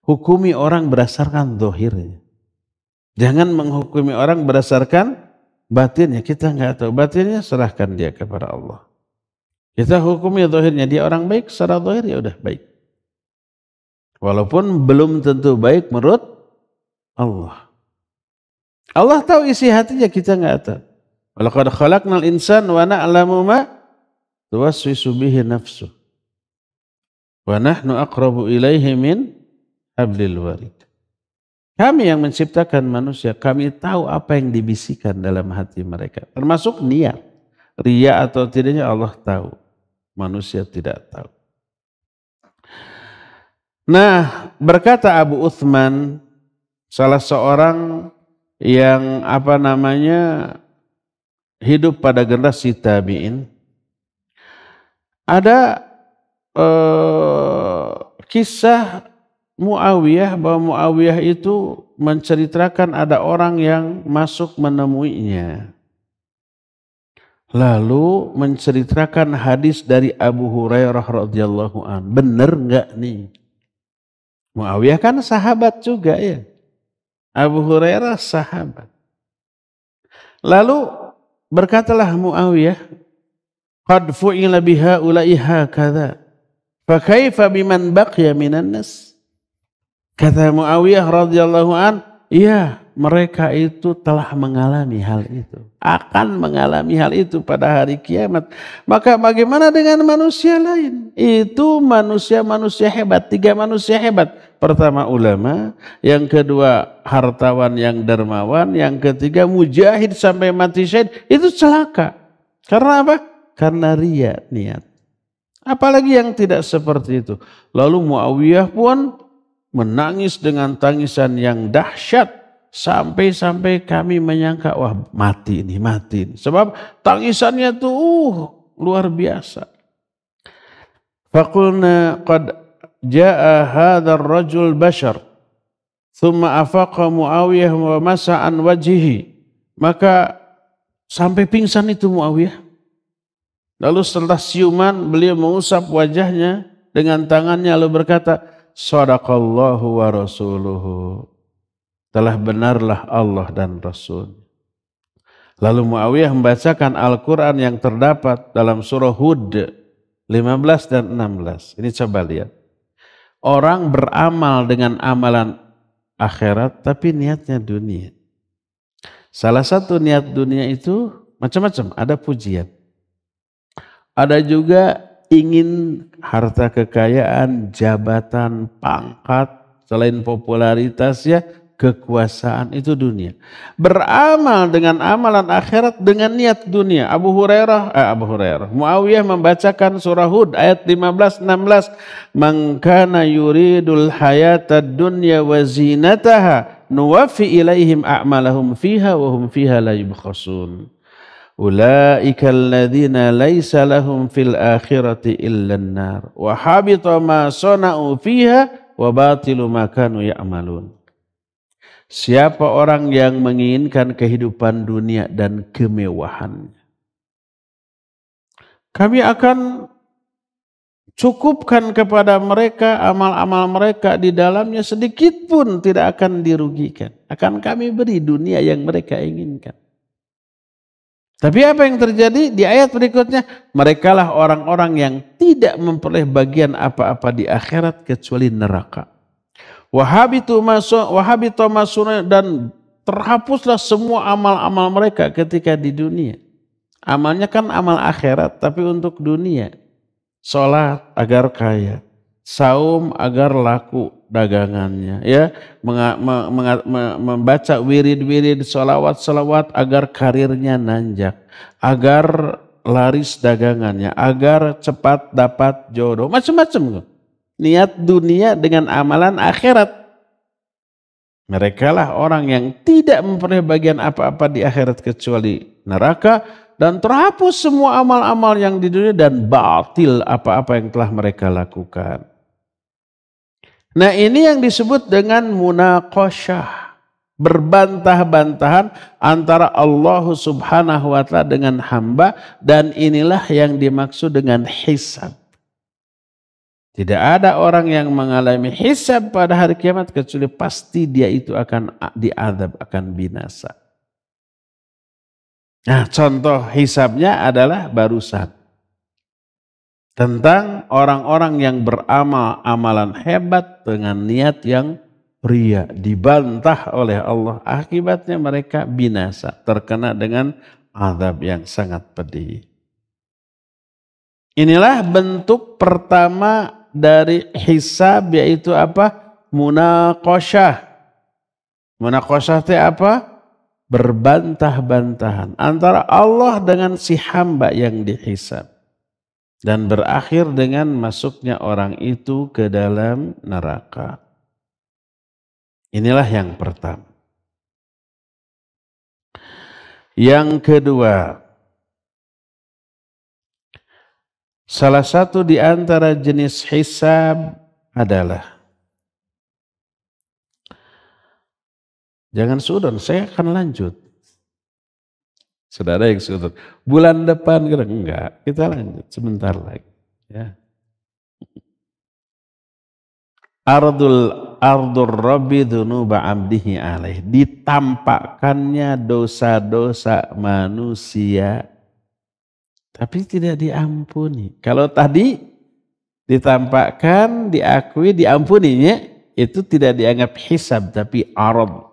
Hukumi orang berdasarkan zahirnya. Jangan menghukumi orang berdasarkan batinnya. Kita enggak tahu. Batinnya serahkan dia kepada Allah. Kita hukumi zahirnya. Dia orang baik, secara zahir ya udah baik. Walaupun belum tentu baik menurut Allah. Allah tahu isi hatinya, kita enggak tahu. Walaqad khalaqnal insana wa na'lamu ma tuwaswisu bihi nafsuh. Wa nahnu aqrabu ilaihi min hablil warid. Kami yang menciptakan manusia, kami tahu apa yang dibisikkan dalam hati mereka. Termasuk niat. Riya atau tidaknya Allah tahu. Manusia tidak tahu. Nah, berkata Abu Uthman, salah seorang yang hidup pada generasi tabi'in, ada kisah Muawiyah, bahwa Muawiyah itu menceritakan ada orang yang masuk menemuinya. Lalu menceritakan hadis dari Abu Hurairah radhiyallahu an. Benar enggak nih? Muawiyah kan sahabat juga ya. Abu Hurairah sahabat. Lalu berkatalah Muawiyah, qad fu'ila biha ulaiha kadza. Fa kaifa biman baqiya minan nas? Kata Muawiyah radhiyallahu an, iya, mereka itu telah mengalami hal itu. Akan mengalami hal itu pada hari kiamat. Maka bagaimana dengan manusia lain? Itu manusia-manusia hebat. 3 manusia hebat. Pertama ulama, yang kedua hartawan yang dermawan, yang ketiga mujahid sampai mati syahid. Itu celaka. Karena apa? Karena riya niat. Apalagi yang tidak seperti itu. Lalu Muawiyah pun menangis dengan tangisan yang dahsyat sampai kami menyangka wah mati ini. Sebab tangisannya tuh luar biasa. Faqulna qad jaa hadzal rajul bashar thumma afaqa Muawiyah wa masa an wajhihi. Maka sampai pingsan itu Muawiyah. Lalu setelah siuman beliau mengusap wajahnya dengan tangannya lalu berkata, Sadaqallahu wa rasuluhu. Telah benarlah Allah dan Rasul. Lalu Muawiyah membacakan Al-Quran yang terdapat dalam surah Hud 15 dan 16. Ini coba lihat. Orang beramal dengan amalan akhirat tapi niatnya dunia. Salah satu niat dunia itu macam-macam. Ada pujian. Ada juga ingin harta kekayaan, jabatan, pangkat, selain popularitas ya, kekuasaan, itu dunia. Beramal dengan amalan akhirat dengan niat dunia. Abu Hurairah, Muawiyah membacakan surah Hud ayat 15-16. Man kana yuridul hayatad dunya wa zinataha nuwaffi ilaihim a'malahum fiha wa hum fiha la yubkhasun. Ulaika alladzina laisa lahum fil akhirati illan nar wa habita ma sana'u fiha wa batilu ma kanu ya'malun. Siapa orang yang menginginkan kehidupan dunia dan kemewahan, kami akan cukupkan kepada mereka amal-amal mereka di dalamnya, sedikit pun tidak akan dirugikan. Akan kami beri dunia yang mereka inginkan. Tapi apa yang terjadi di ayat berikutnya? Merekalah orang-orang yang tidak memperoleh bagian apa-apa di akhirat kecuali neraka. Wahabitu masuna, dan terhapuslah semua amal-amal mereka ketika di dunia. Amalnya kan amal akhirat tapi untuk dunia. Salat agar kaya, saum agar laku dagangannya, ya, membaca wirid-wirid, salawat-salawat agar karirnya nanjak, agar laris dagangannya, agar cepat dapat jodoh, macam-macam. niat dunia dengan amalan akhirat. Mereka lah orang yang tidak memperoleh bagian apa-apa di akhirat kecuali neraka, dan terhapus semua amal-amal yang di dunia dan batil apa-apa yang telah mereka lakukan. Nah, ini yang disebut dengan munaqasyah, berbantah-bantahan antara Allah Subhanahu wa taala dengan hamba, dan inilah yang dimaksud dengan hisab. Tidak ada orang yang mengalami hisab pada hari kiamat kecuali pasti dia itu akan diazab, akan binasa. Nah, contoh hisabnya adalah barusan. Tentang orang-orang yang beramal amalan hebat dengan niat yang ria, dibantah oleh Allah. Akibatnya mereka binasa, terkena dengan azab yang sangat pedih. Inilah bentuk pertama dari hisab, yaitu apa? Munaqasyah. Munaqasyah itu apa? Berbantah-bantahan antara Allah dengan si hamba yang dihisab, dan berakhir dengan masuknya orang itu ke dalam neraka. Inilah yang pertama. Yang kedua, salah satu di antara jenis hisab adalah, jangan sudon, saya akan lanjut. Sudah ada yang sudon. Bulan depan kita enggak, kita lanjut sebentar lagi. Ya. Ardul Rabbi dzunuba abdihi alaih. Ditampakkannya dosa-dosa manusia tapi tidak diampuni. Kalau tadi ditampakkan, diakui, diampuninya, itu tidak dianggap hisab, tapi arad,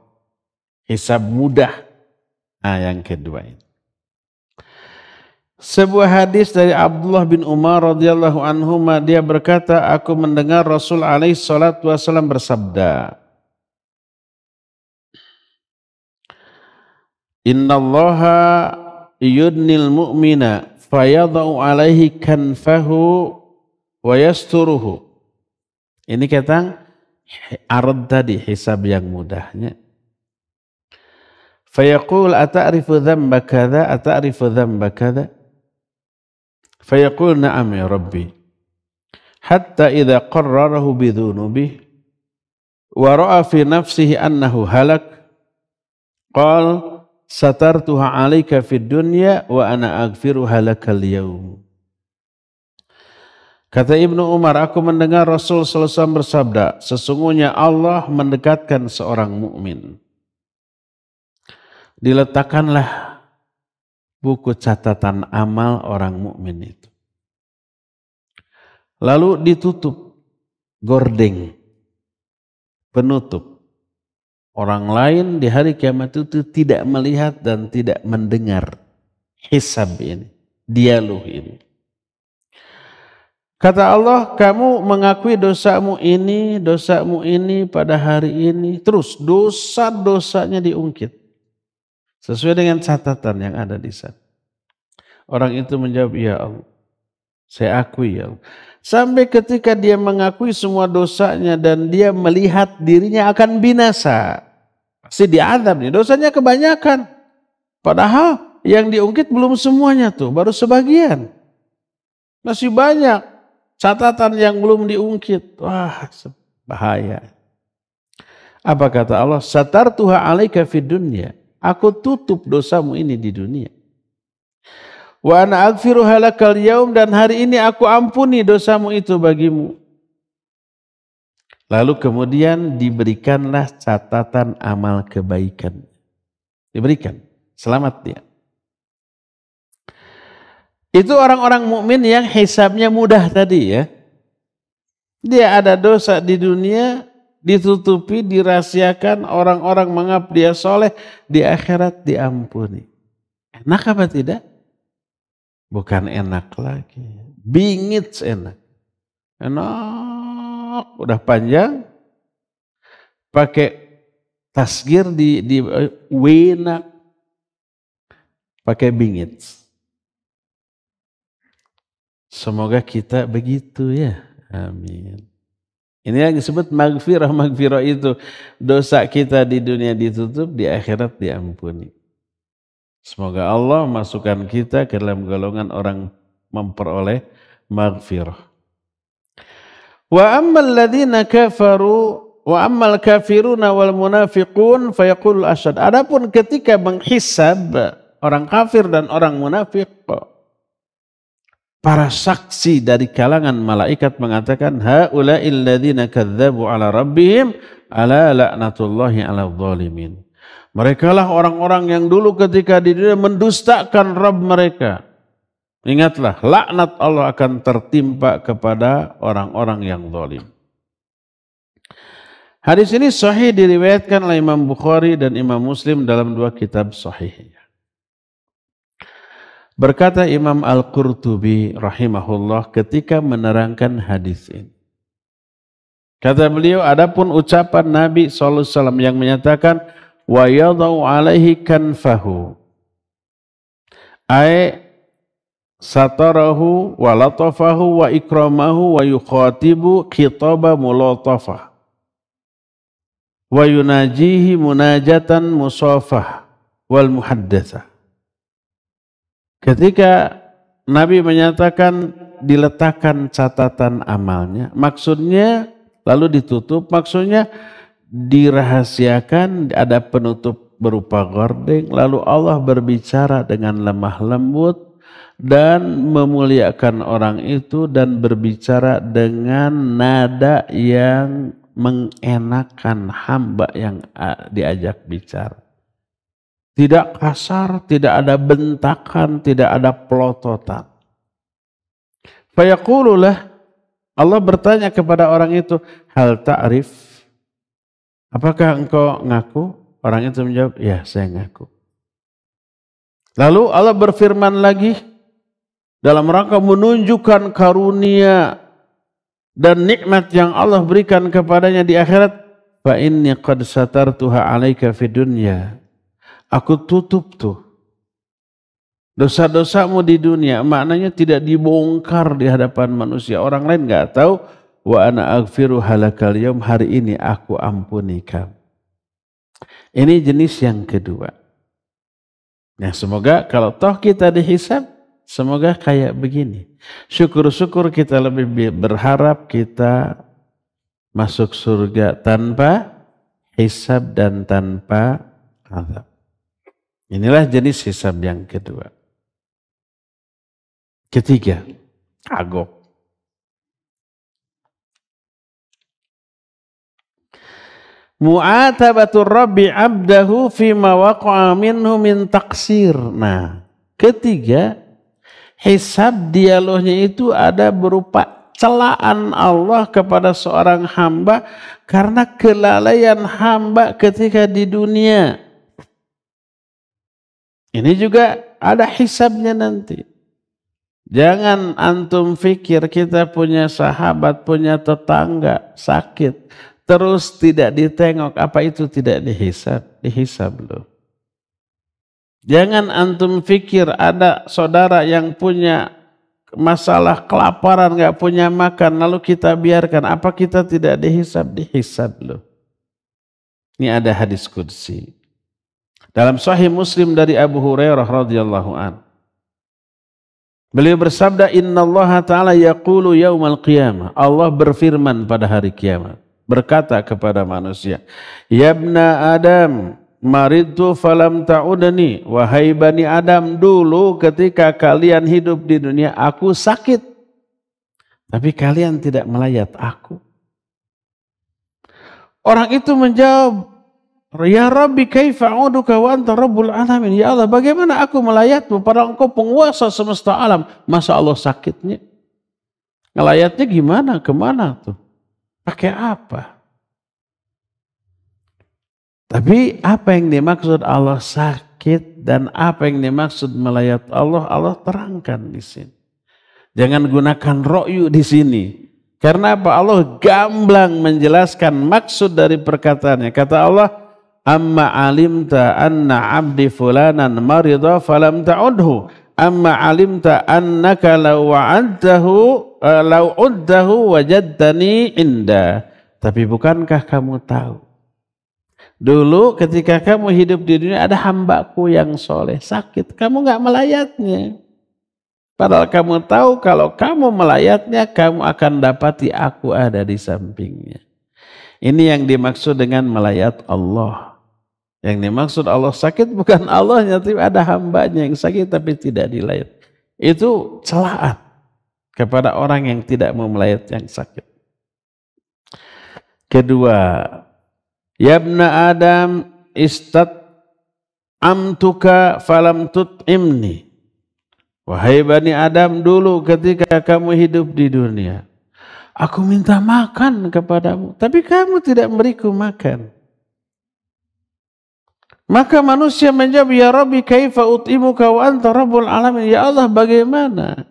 hisab mudah. Nah, yang kedua ini. Sebuah hadis dari Abdullah bin Umar radhiyallahu anhu, dia berkata, aku mendengar Rasul alaihi salatu wasallam bersabda, Innallaha yudnil mu'mina fayadau alaihi kanfahu wa yasturuhu. Ini kata arad tadi, hisab yang mudahnya. Fayaqul ata'rifu dhanba kadza, ata'rifu dhanba kadza. Fayaqul na'am ya Rabbi. Hatta idza qarrarahu bidhunubihi wa ra'a fi nafsihi annahu halak, qal satartuha 'alaika fid dunya wa ana aghfiruha lakal yaum. Kata Ibnu Umar, aku mendengar Rasul sallallahu alaihi wasallam bersabda, sesungguhnya Allah mendekatkan seorang mukmin. Diletakkanlah buku catatan amal orang mukmin itu. Lalu ditutup, gordeng, penutup. Orang lain di hari kiamat itu tidak melihat dan tidak mendengar hisab ini, dialog ini. Kata Allah, kamu mengakui dosamu ini pada hari ini. Terus dosa-dosanya diungkit. Sesuai dengan catatan yang ada di sana. Orang itu menjawab, ya Allah, saya akui ya Allah. Sampai ketika dia mengakui semua dosanya dan dia melihat dirinya akan binasa. Pasti diazab nih, dosanya kebanyakan. Padahal yang diungkit belum semuanya tuh, baru sebagian. Masih banyak catatan yang belum diungkit. Wah, bahaya. Apa kata Allah? Satartuha 'alaika fid dunya. Aku tutup dosamu ini di dunia. Wa ana aghfiruha lakal yaum, dan hari ini aku ampuni dosamu itu bagimu. Lalu kemudian diberikanlah catatan amal kebaikan. Diberikan, selamat dia. Itu orang-orang mukmin yang hisabnya mudah tadi ya. Dia ada dosa di dunia, ditutupi, dirahasiakan, orang-orang menganggap dia soleh, di akhirat diampuni. Enak apa tidak? Bukan enak lagi, bingit enak. Enak, udah panjang, pakai tasgir di wenak, pakai bingit. Semoga kita begitu ya, amin. Ini yang disebut maghfirah. Maghfirah itu dosa kita di dunia ditutup, di akhirat diampuni. Semoga Allah masukkan kita ke dalam golongan orang memperoleh maghfirah. Wa ammal ladzina kafaru wa ammal kafiruna wal munafiqun fayaqul asyhad. Adapun ketika menghisab orang kafir dan orang munafik, para saksi dari kalangan malaikat mengatakan haula'il ladzina kadzdzabu ala rabbihim ala la'natullahi 'alal zalimin. Merekalah orang-orang yang dulu ketika di dunia mendustakan Rabb mereka. Ingatlah, laknat Allah akan tertimpa kepada orang-orang yang zalim. Hadis ini sahih diriwayatkan oleh Imam Bukhari dan Imam Muslim dalam dua kitab sahihnya. Berkata Imam Al-Qurtubi rahimahullah ketika menerangkan hadis ini. Kata beliau, adapun ucapan Nabi SAW yang menyatakan wa yadau alaihi kanfahu ay satarahu wa latafahu wa ikramahu wa yukhatibu khitaba mulatafah wa yunajihi munajatan musafah wal muhaddatsah. Ketika Nabi menyatakan diletakkan catatan amalnya, maksudnya lalu ditutup, maksudnya dirahasiakan, ada penutup berupa gordeng, lalu Allah berbicara dengan lemah lembut dan memuliakan orang itu dan berbicara dengan nada yang mengenakan hamba yang diajak bicara. Tidak kasar, tidak ada bentakan, tidak ada pelototan. Fayaqululah, Allah bertanya kepada orang itu, hal ta'rif, apakah engkau ngaku? Orang itu menjawab, ya saya ngaku. Lalu Allah berfirman lagi, dalam rangka menunjukkan karunia dan nikmat yang Allah berikan kepadanya di akhirat, fa inni qad satartuha 'alaika fid dunya. Aku tutup tuh dosa-dosamu di dunia, maknanya tidak dibongkar di hadapan manusia. Orang lain nggak tahu. Wa ana aghfiru halakal yaum, hari ini aku ampuni kamu. Ini jenis yang kedua. Nah, semoga kalau toh kita dihisab, semoga kayak begini. Syukur-syukur kita lebih berharap kita masuk surga tanpa hisab dan tanpa azab. Inilah jenis hisab yang kedua. Ketiga, agok. Mu'atabatur Rabbi abdahu fima waqa'a minhu min taqsir. Nah, ketiga, hisab dialognya itu ada berupa celaan Allah kepada seorang hamba karena kelalaian hamba ketika di dunia. Ini juga ada hisabnya nanti. Jangan antum fikir kita punya sahabat, punya tetangga sakit, terus tidak ditengok, apa itu tidak dihisab? Dihisab loh. Jangan antum fikir ada saudara yang punya masalah kelaparan, gak punya makan, lalu kita biarkan, apa kita tidak dihisab? Dihisab loh. Ini ada hadis qudsi. Dalam Sahih Muslim dari Abu Hurairah radhiyallahu an. Beliau bersabda, innallaha ta'ala yaqulu yaumal qiyamah. Allah berfirman pada hari kiamat, berkata kepada manusia, ya ibna Adam, maridtu falam ta'udani. Wahai bani Adam, dulu ketika kalian hidup di dunia, aku sakit, tapi kalian tidak melayat aku. Orang itu menjawab, ya Rabbi kaifa a'uduka wa anta rabbul alamin. Ya Allah, bagaimana aku melayatmu padahal engkau penguasa semesta alam. Masa Allah sakitnya? Ngelayatnya gimana? Kemana tuh? Pakai apa? Tapi apa yang dimaksud Allah sakit dan apa yang dimaksud melayat Allah, Allah terangkan di sini. Jangan gunakan ro'yu di sini. Karena apa? Allah gamblang menjelaskan maksud dari perkataannya. Kata Allah, amma alimta anna abdi fulanan marida falam ta'udhu. Amma alimta annaka law uddahu wajadtani inda. Tapi bukankah kamu tahu, dulu ketika kamu hidup di dunia ada hambaku yang soleh sakit, kamu nggak melayatnya. Padahal kamu tahu kalau kamu melayatnya, kamu akan dapati aku ada di sampingnya. Ini yang dimaksud dengan melayat Allah. Yang dimaksud Allah sakit bukan Allahnya, tapi ada hambanya yang sakit tapi tidak dilayat. Itu celaan kepada orang yang tidak mau melayat yang sakit. Kedua, ya ibna Adam amtuka falam tut'imni. Wahai Bani Adam, dulu ketika kamu hidup di dunia, aku minta makan kepadamu, tapi kamu tidak memberiku makan. Maka manusia menjawab, ya Rabbi kaifa ut'imuka wa anta rabbul alamin. Ya Allah, bagaimana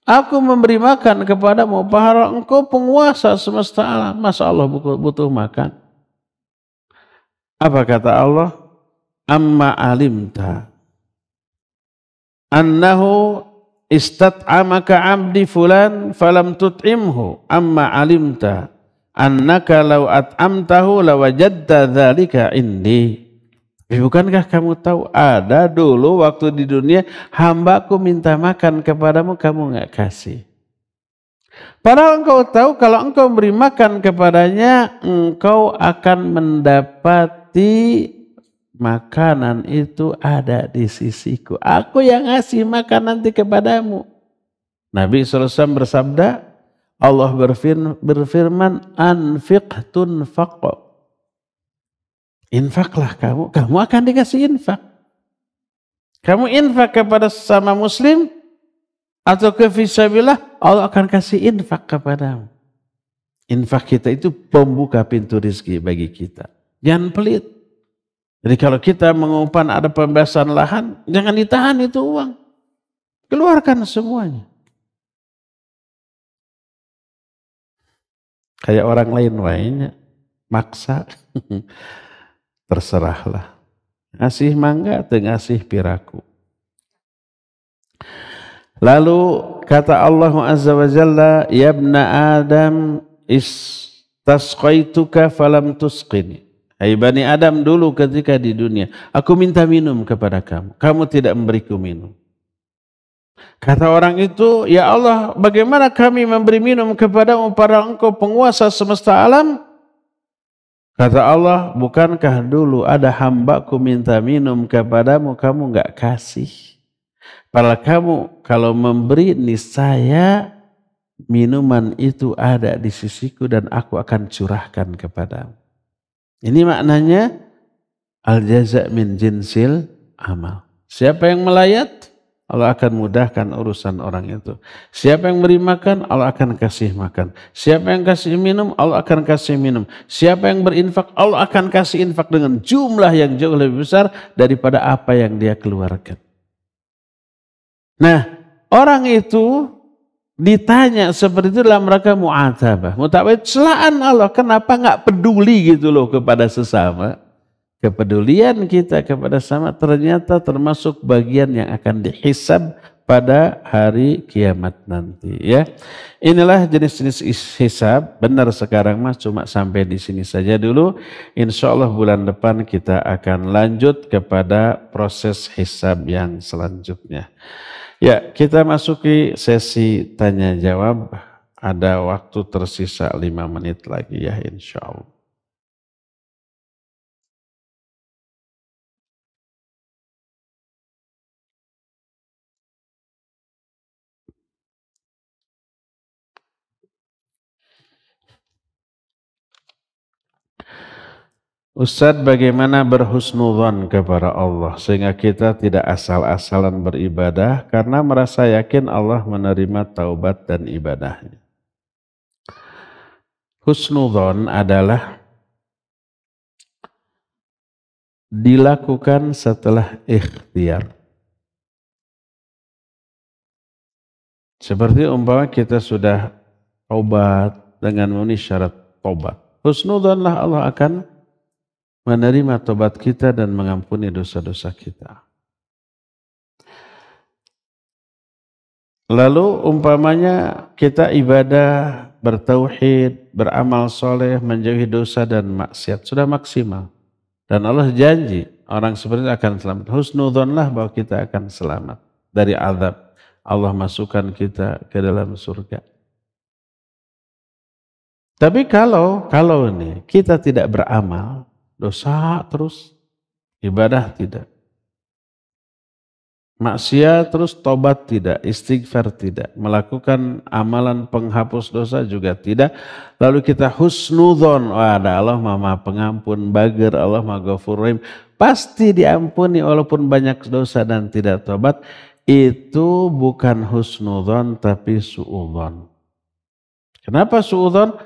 aku memberi makan kepadamu padahal engkau penguasa semesta alam. Masa Allah butuh makan? Apa kata Allah? Amma alimta annahu istat'amaka abdi fulan falam tut'imhu. Amma alimta annaka law at'amtahu lawajadta dzalika indi. Bukankah kamu tahu ada dulu waktu di dunia hambaku minta makan kepadamu, kamu nggak kasih. Padahal engkau tahu kalau engkau beri makan kepadanya, engkau akan mendapati makanan itu ada di sisiku. Aku yang ngasih makan nanti kepadamu. Nabi SAW bersabda, Allah berfirman, anfiq tunfaq. Infaklah kamu akan dikasih infak. Kamu infak kepada sesama muslim atau ke fisabilillah, Allah akan kasih infak kepadamu. Infak kita itu pembuka pintu rezeki bagi kita. Jangan pelit. Jadi kalau kita mengumpan ada pembebasan lahan, jangan ditahan itu uang. Keluarkan semuanya. Kayak orang lain lainnya, maksa. Terserahlah. Ngasih mangga atau ngasih piraku. Lalu kata Allah Azza wa Jalla, ya ibna Adam istasqaituka falam tusqini. Hai Bani Adam, dulu ketika di dunia aku minta minum kepada kamu, kamu tidak memberiku minum. Kata orang itu, ya Allah, bagaimana kami memberi minum kepadamu padahal engkau penguasa semesta alam? Kata Allah, bukankah dulu ada hambaku minta minum kepadamu, kamu enggak kasih. Padahal kamu kalau memberi, niscaya minuman itu ada di sisiku dan aku akan curahkan kepadamu. Ini maknanya al-jaza' min jinsil amal. Siapa yang melayat, Allah akan mudahkan urusan orang itu. Siapa yang beri makan, Allah akan kasih makan. Siapa yang kasih minum, Allah akan kasih minum. Siapa yang berinfak, Allah akan kasih infak dengan jumlah yang jauh lebih besar daripada apa yang dia keluarkan. Nah, orang itu ditanya seperti itu dalam rangka mu'atabah. Mu'atabah celaan Allah, kenapa nggak peduli gitu loh kepada sesama? Kepedulian kita kepada sama ternyata termasuk bagian yang akan dihisab pada hari kiamat nanti, ya. Inilah jenis-jenis hisab. Benar sekarang mas cuma sampai di sini saja dulu. Insya Allah bulan depan kita akan lanjut kepada proses hisab yang selanjutnya. Ya, kita masuki sesi tanya jawab. Ada waktu tersisa 5 menit lagi ya insya Allah. Ustadz, bagaimana berhusnudzon kepada Allah sehingga kita tidak asal-asalan beribadah karena merasa yakin Allah menerima taubat dan ibadahnya. Husnudzon adalah dilakukan setelah ikhtiar. Seperti umpama kita sudah taubat dengan memenuhi syarat taubat. Husnudzonlah Allah akan menerima tobat kita dan mengampuni dosa-dosa kita. Lalu umpamanya kita ibadah bertauhid, beramal soleh, menjauhi dosa dan maksiat. Sudah maksimal. Dan Allah janji orang seperti itu akan selamat. Husnudzonlah bahwa kita akan selamat dari azab. Allah masukkan kita ke dalam surga. Tapi kalau ini kita tidak beramal, dosa terus, ibadah tidak. Maksiat terus, tobat tidak, istighfar tidak, melakukan amalan penghapus dosa juga tidak. Lalu kita husnudzon, ada Allah Maha Pengampun, bager, Allah Maha Ghafur Rahim, pasti diampuni walaupun banyak dosa dan tidak tobat. Itu bukan husnudzon tapi suudzon. Kenapa suudzon?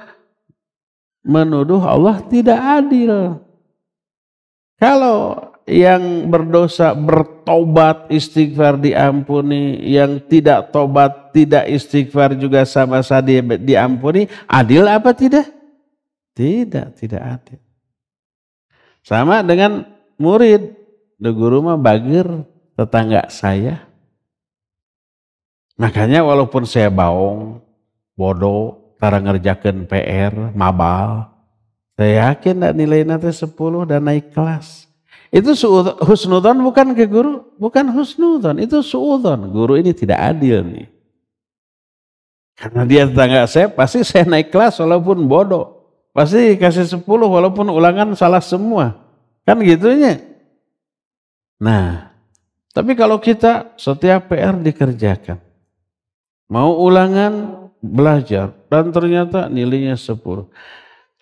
Menuduh Allah tidak adil. Kalau yang berdosa bertobat, istighfar diampuni, yang tidak tobat, tidak istighfar juga sama-sama diampuni, adil apa tidak? Tidak adil. Sama dengan murid, the guru mah bagir, tetangga saya. Makanya walaupun saya baong, bodoh, tara ngerjakeun PR, mabal, saya yakin nilai nanti 10 dan naik kelas. Itu husnudzon bukan ke guru, bukan husnudzon, itu suudzon. Guru ini tidak adil nih. Karena dia tetangga saya, pasti saya naik kelas walaupun bodoh. Pasti kasih 10 walaupun ulangan salah semua. Kan gitunya. Nah, tapi kalau kita setiap PR dikerjakan, mau ulangan, belajar, dan ternyata nilainya 10.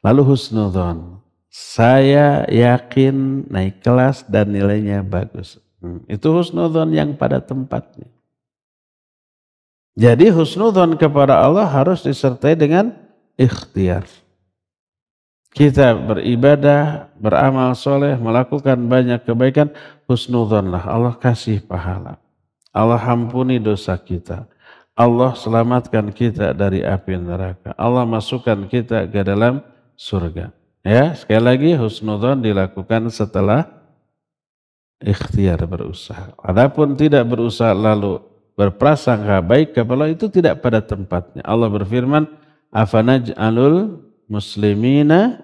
Lalu husnudzon, saya yakin naik kelas dan nilainya bagus. Itu husnudzon yang pada tempatnya. Jadi husnudzon kepada Allah harus disertai dengan ikhtiar. Kita beribadah, beramal soleh, melakukan banyak kebaikan, husnudzonlah, Allah kasih pahala. Allah ampuni dosa kita. Allah selamatkan kita dari api neraka. Allah masukkan kita ke dalam surga. Ya, sekali lagi husnudzon dilakukan setelah ikhtiar berusaha. Adapun tidak berusaha lalu berprasangka baik kepada Allah, itu tidak pada tempatnya. Allah berfirman, "Afanaj'alul muslimina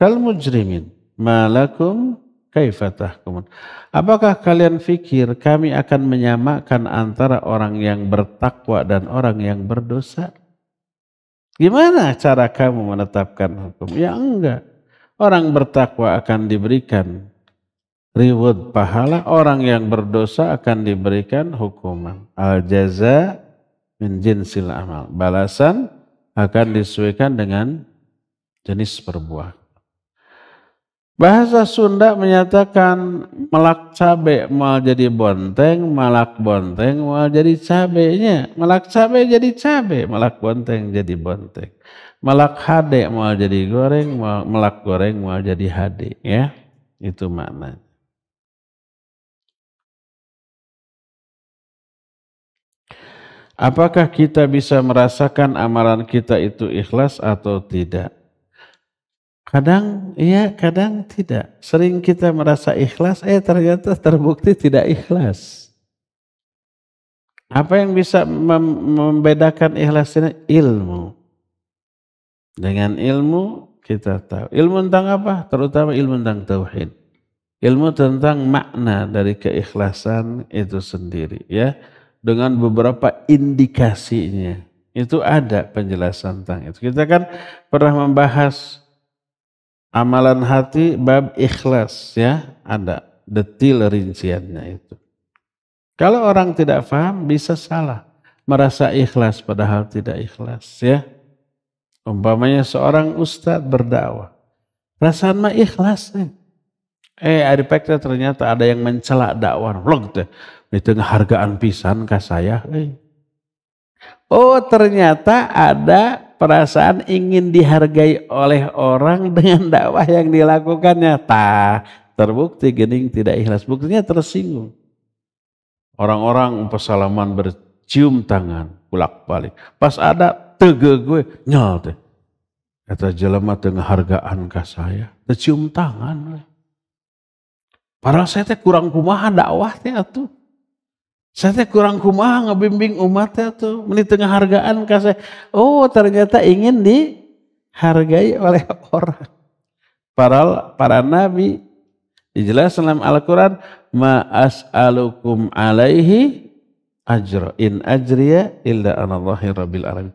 kal mujrimin, malakum kaifa tahkumun." Apakah kalian fikir kami akan menyamakan antara orang yang bertakwa dan orang yang berdosa? Gimana cara kamu menetapkan hukum? Ya enggak. Orang bertakwa akan diberikan reward pahala, orang yang berdosa akan diberikan hukuman. Al jaza min jinsil amal. Balasan akan disesuaikan dengan jenis perbuatan. Bahasa Sunda menyatakan malak cabe mau jadi bonteng, malak bonteng mau jadi cabenya. Malak cabe jadi cabe, malak bonteng jadi bonteng. Malak hade mau jadi goreng, malak goreng mau jadi hade. Ya, itu maknanya. Apakah kita bisa merasakan amalan kita itu ikhlas atau tidak? Kadang iya, kadang tidak. Sering kita merasa ikhlas, ternyata terbukti tidak ikhlas. Apa yang bisa membedakan ikhlas ini? Ilmu. Dengan ilmu kita tahu. Ilmu tentang apa? Terutama ilmu tentang tauhid. Ilmu tentang makna dari keikhlasan itu sendiri, ya. Dengan beberapa indikasinya. Itu ada penjelasan tentang itu. Kita kan pernah membahas amalan hati bab ikhlas, ya, ada detil rinciannya itu. Kalau orang tidak paham bisa salah, merasa ikhlas padahal tidak ikhlas, ya. Umpamanya seorang ustadz berdakwah, perasaan mah ikhlas nih. Adipeknya ternyata ada yang mencela dakwah, vlog teh, itu hargaan pisan ka saya. Oh, ternyata ada perasaan ingin dihargai oleh orang dengan dakwah yang dilakukannya. Terbukti gening tidak ikhlas. Buktinya tersinggung. Orang-orang persalaman bercium tangan, bolak-balik. Pas ada tege gue, nyal teh. Kata jelema teu ngahargaan ka saya, tercium tangan. Padahal saya teh kurang kumaha dakwah teh atuh. Saya kurang kumaha ngebimbing umatnya tuh, meni tengah hargaan ka saya. Oh, ternyata ingin dihargai oleh orang. Para nabi dijelaskan dalam Al-Qur'an, ma as'alukum alaihi ajra in ajriya illa anallahi rabbil alamin.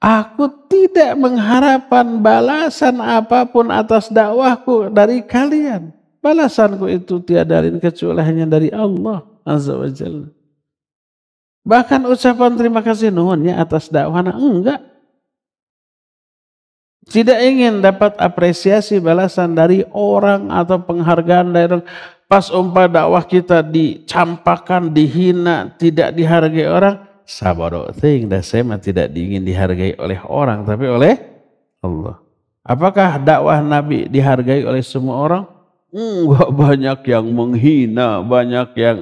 Aku tidak mengharapkan balasan apapun atas dakwahku dari kalian. Balasanku itu tiada lain kecuali hanya dari Allah Azza wa Jalla. Bahkan ucapan terima kasih nuhunnya atas dakwahnya enggak. Tidak ingin dapat apresiasi balasan dari orang atau penghargaan dari orang. Pas umpah dakwah kita dicampakan, dihina, tidak dihargai orang, sabaro ting dah saya tidak ingin dihargai oleh orang tapi oleh Allah. Apakah dakwah Nabi dihargai oleh semua orang? Enggak, banyak yang menghina, banyak yang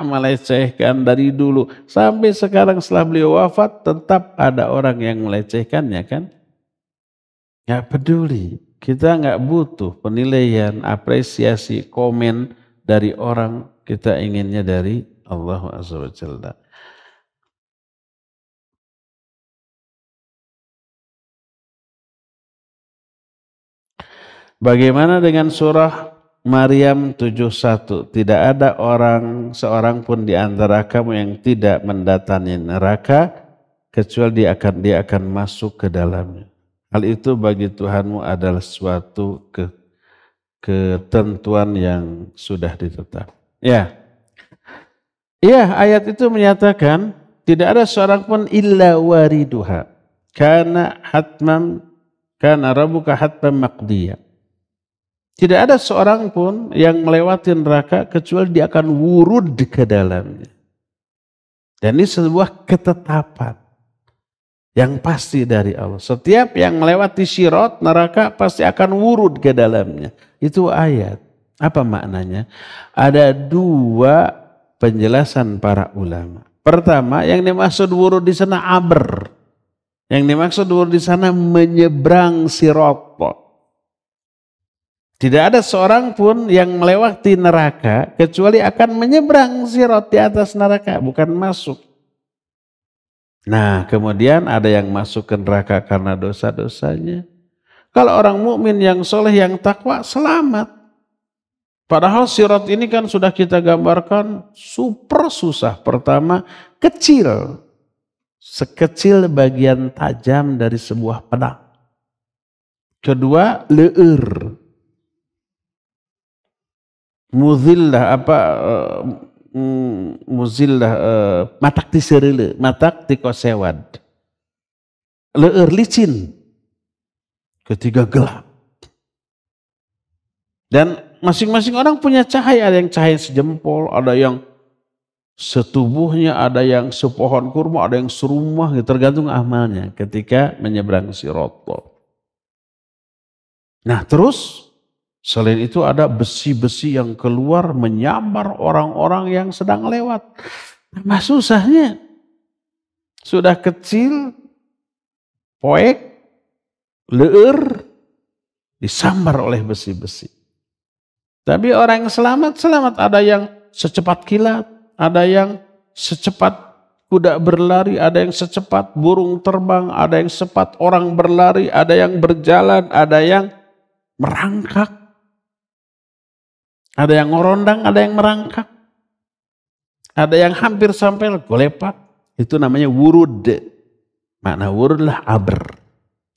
melecehkan dari dulu sampai sekarang setelah beliau wafat tetap ada orang yang melecehkannya kan? Nggak peduli, kita nggak butuh penilaian, apresiasi, komen dari orang, kita inginnya dari Allah Azza wa Jalla. Bagaimana dengan surah Maryam 71? Tidak ada seorang pun di antara kamu yang tidak mendatangi neraka kecuali dia akan masuk ke dalamnya. Hal itu bagi Tuhanmu adalah suatu ketentuan yang sudah ditetap. Ya, ayat itu menyatakan tidak ada seorang pun illa wariduha kana rabbuka hatman maqdiya. Tidak ada seorang pun yang melewati neraka kecuali dia akan wurud ke dalamnya. Dan ini sebuah ketetapan yang pasti dari Allah. Setiap yang melewati sirat neraka pasti akan wurud ke dalamnya. Itu ayat. Apa maknanya? Ada dua penjelasan para ulama. Pertama, yang dimaksud wurud di sana abr. Yang dimaksud wurud di sana menyeberang sirat. Tidak ada seorang pun yang melewati neraka kecuali akan menyeberang sirat di atas neraka, bukan masuk. Nah, kemudian ada yang masuk ke neraka karena dosa-dosanya. Kalau orang mukmin yang soleh, yang takwa, selamat. Padahal sirat ini kan sudah kita gambarkan super susah. Pertama, kecil. Sekecil bagian tajam dari sebuah pedang. Kedua, leur. Muzillah matak tisereule, matak tikosewad. Leur licin. Ketiga gelap. Dan masing-masing orang punya cahaya, ada yang cahaya sejempol, ada yang setubuhnya, ada yang sepohon kurma, ada yang serumah, tergantung amalnya ketika menyeberang sirat. Nah, terus selain itu ada besi-besi yang keluar menyambar orang-orang yang sedang lewat. Nah, susahnya sudah kecil, poek, leur, disambar oleh besi-besi. Tapi orang yang selamat, ada yang secepat kilat, ada yang secepat kuda berlari, ada yang secepat burung terbang, ada yang secepat orang berlari, ada yang berjalan, ada yang merangkak. Ada yang ngorondang, ada yang merangkak. Ada yang hampir sampai golepak. Itu namanya wurud. Makna wurud lah abr.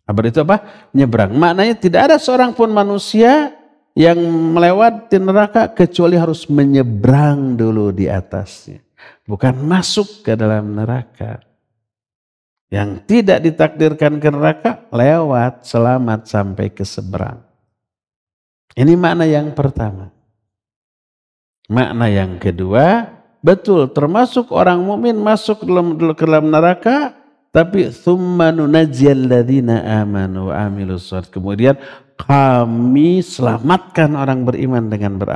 Abr itu apa? Nyebrang. Maknanya tidak ada seorang pun manusia yang melewati neraka kecuali harus menyeberang dulu di atasnya. Bukan masuk ke dalam neraka. Yang tidak ditakdirkan ke neraka, lewat selamat sampai ke seberang. Ini makna yang pertama. Makna yang kedua, betul termasuk orang mukmin masuk ke dalam neraka, tapi tsumma nunajjiyal ladzina amanu wa amilus shalihat. Kemudian kami selamatkan orang beriman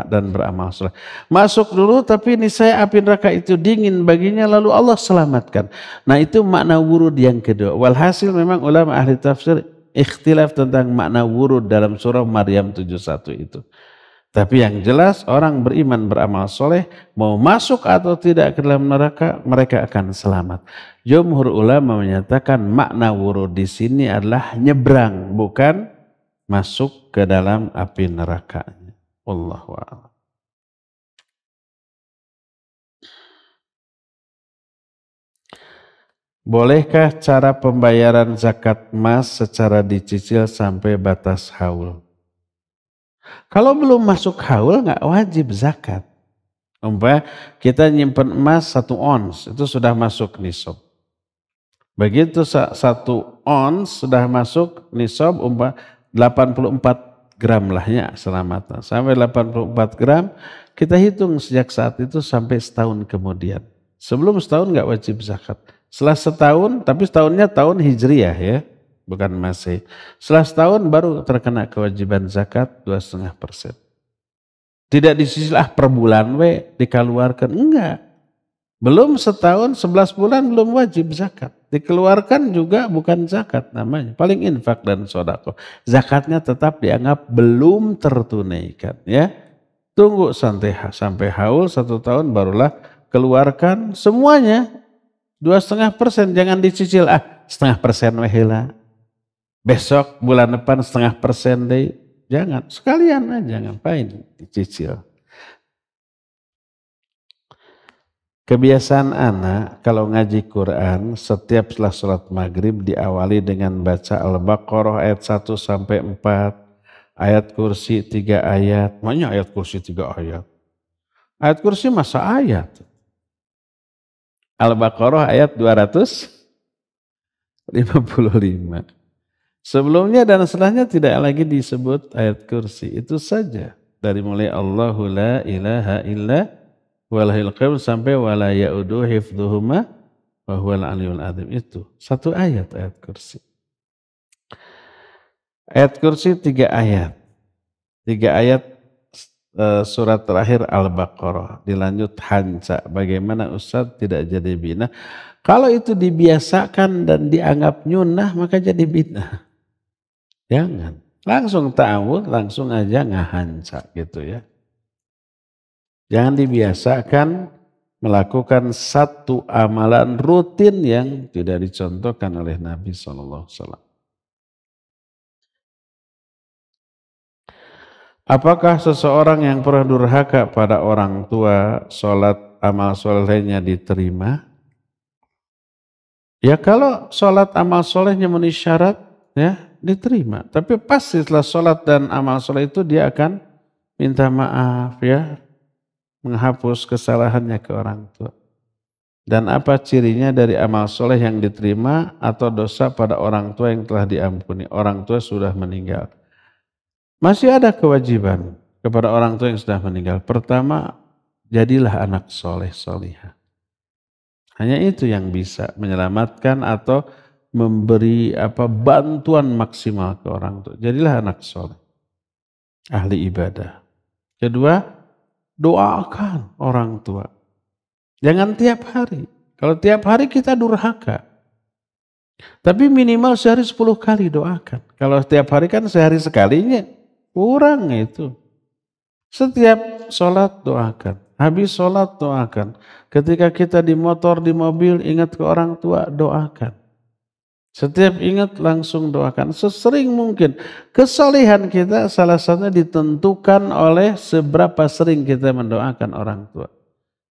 dan beramal saleh. Masuk dulu tapi niscaya api neraka itu dingin baginya, lalu Allah selamatkan. Nah, itu makna wurud yang kedua. Walhasil memang ulama ahli tafsir ikhtilaf tentang makna wurud dalam surah Maryam 71 itu. Tapi yang jelas orang beriman beramal soleh mau masuk atau tidak ke dalam neraka mereka akan selamat. Jumhur ulama menyatakan makna wurud di sini adalah nyebrang bukan masuk ke dalam api neraka. Wallahu a'lam. Bolehkah cara pembayaran zakat emas secara dicicil sampai batas haul? Kalau belum masuk haul nggak wajib zakat. Umpamanya kita nyimpen emas 1 ons itu sudah masuk nisab. Begitu 1 ons sudah masuk nisab 84 gram lahnya selamatan. Sampai 84 gram kita hitung sejak saat itu sampai setahun kemudian. Sebelum setahun nggak wajib zakat. Setelah setahun, tapi setahunnya tahun Hijriah ya. Bukan Masehi. Setelah setahun baru terkena kewajiban zakat 2,5%. Tidak disicil per bulan dikeluarkan. Enggak. Belum setahun 11 bulan belum wajib zakat. Dikeluarkan juga bukan zakat namanya. Paling infak dan sodako. Zakatnya tetap dianggap belum tertunaikan. Ya. Tunggu sampai haul 1 tahun barulah keluarkan semuanya. 2,5%. Jangan dicicil. 0,5% wehela. Besok bulan depan 0,5% deh. Jangan, sekalian aja ngapain dicicil. Kebiasaan anak kalau ngaji Quran setiap setelah sholat maghrib diawali dengan baca Al-Baqarah ayat 1 sampai 4, ayat kursi 3 ayat. Makanya ayat kursi 3 ayat. Ayat kursi masa ayat. Al-Baqarah ayat 255. Sebelumnya dan setelahnya tidak lagi disebut ayat kursi. Itu saja. Dari mulai Allahu la ilaha illa walahil qayyum sampai wala ya'udu hifdhuhuma wa huwal aliyul azim. Itu 1 ayat kursi. Ayat kursi 3 ayat. 3 ayat surat terakhir Al-Baqarah. Dilanjut Hanca. Bagaimana Ustaz tidak jadi bina? Kalau itu dibiasakan dan dianggap nyunah maka jadi bina. Jangan. Langsung ta'awud, langsung aja ngahanca gitu ya. Jangan dibiasakan melakukan satu amalan rutin yang tidak dicontohkan oleh Nabi SAW. Apakah seseorang yang pernah durhaka pada orang tua, sholat amal solehnya diterima? Ya kalau sholat amal solehnya memenuhi syarat, ya diterima. Tapi pasti setelah sholat dan amal soleh itu dia akan minta maaf ya. Menghapus kesalahannya ke orang tua. Dan apa cirinya dari amal soleh yang diterima atau dosa pada orang tua yang telah diampuni. Orang tua sudah meninggal. Masih ada kewajiban kepada orang tua yang sudah meninggal. Pertama, jadilah anak soleh solihah. Hanya itu yang bisa menyelamatkan atau memberi bantuan maksimal ke orang tua. Jadilah anak soleh, ahli ibadah. Kedua, doakan orang tua. Jangan tiap hari. Kalau tiap hari kita durhaka. Tapi minimal sehari 10 kali doakan. Kalau tiap hari kan sehari sekalinya kurang itu. Setiap sholat doakan. Habis sholat doakan. Ketika kita di motor, di mobil ingat ke orang tua doakan. Setiap ingat langsung doakan sesering mungkin. Kesolehan kita salah satunya ditentukan oleh seberapa sering kita mendoakan orang tua.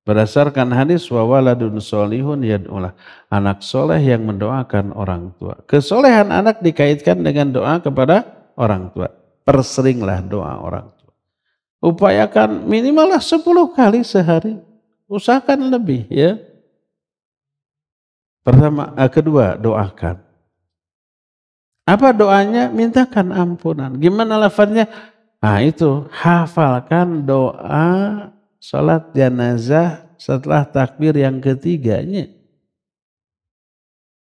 Berdasarkan hadis wa waladun solihun yad'ulah. Anak soleh yang mendoakan orang tua. Kesolehan anak dikaitkan dengan doa kepada orang tua. Perseringlah doa orang tua. Upayakan minimal 10 kali sehari. Usahakan lebih ya. Kedua doakan. Apa doanya? Mintakan ampunan. Gimana lafadznya? Nah itu, hafalkan doa sholat jenazah setelah takbir yang ketiganya.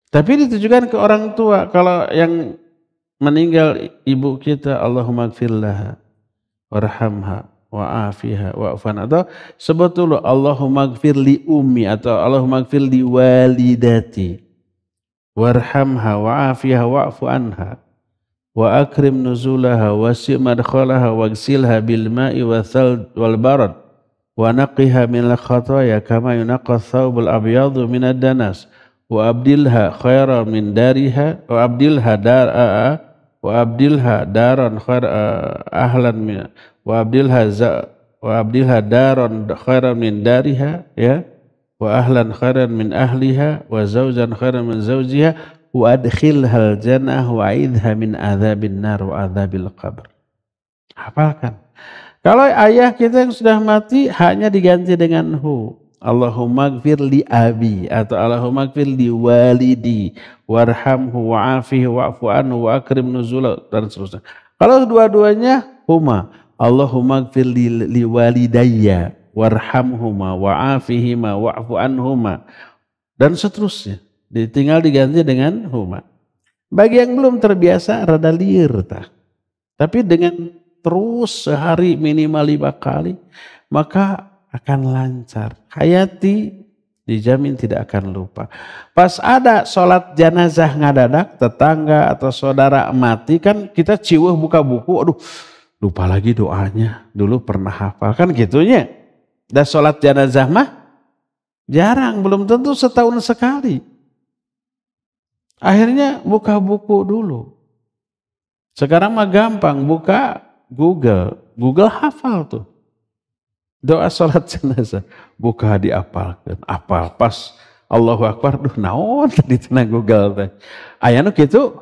Tapi ditujukan ke orang tua. Kalau yang meninggal ibu kita, Allahumma gfirlaha, warhamha, wa'afiha, wa'afan. Atau sebetulnya Allahumma gfir li ummi atau Allahumma gfir li walidati. Warhamha wa'afiha wa'fu anha. wa akrim nuzulaha wasi' madkhalaha waghsilha bil ma'i wal barad wa naqiha min al khataya kama yunaqqa thawbul abyadu min ad-danas wa abdilha khairan min dariha wa abdilha daran khair ahlan min wa abdilha daran khairan min dariha ya wa ahlan khairan min ahliha wa zawjan khairan min zawjiha wa adkhilhal jannah wa aidha min adzabin nar wa adzabil qabr. Hafalkan. Kalau ayah kita yang sudah mati hanya diganti dengan hu. Allahumma gfir li abi atau Allahumma gfir li walidi warhamhu wa'afihi wa'fu anhu wa akrim nuzulahu dan seterusnya. Kalau dua-duanya huma Allahumma gfir li walidayya warhamhuma wa'afihima wa'fu anhuma dan seterusnya. Tinggal diganti dengan huma. Bagi yang belum terbiasa rada liar tapi dengan terus sehari minimal 5 kali maka akan lancar. Hayati dijamin tidak akan lupa. Pas ada sholat jenazah ngadadak, tetangga atau saudara mati kan kita ciweh buka buku, aduh lupa lagi doanya, dulu pernah hafal kan gitunya. Dan sholat jenazah mah jarang, belum tentu setahun sekali. Akhirnya buka buku dulu. Sekarang mah gampang, buka Google hafal tuh. Doa sholat jenazah buka diapalkan, apal pas Allahu Akbar, duh naon tadi tina Google teh. Aya nu kitu?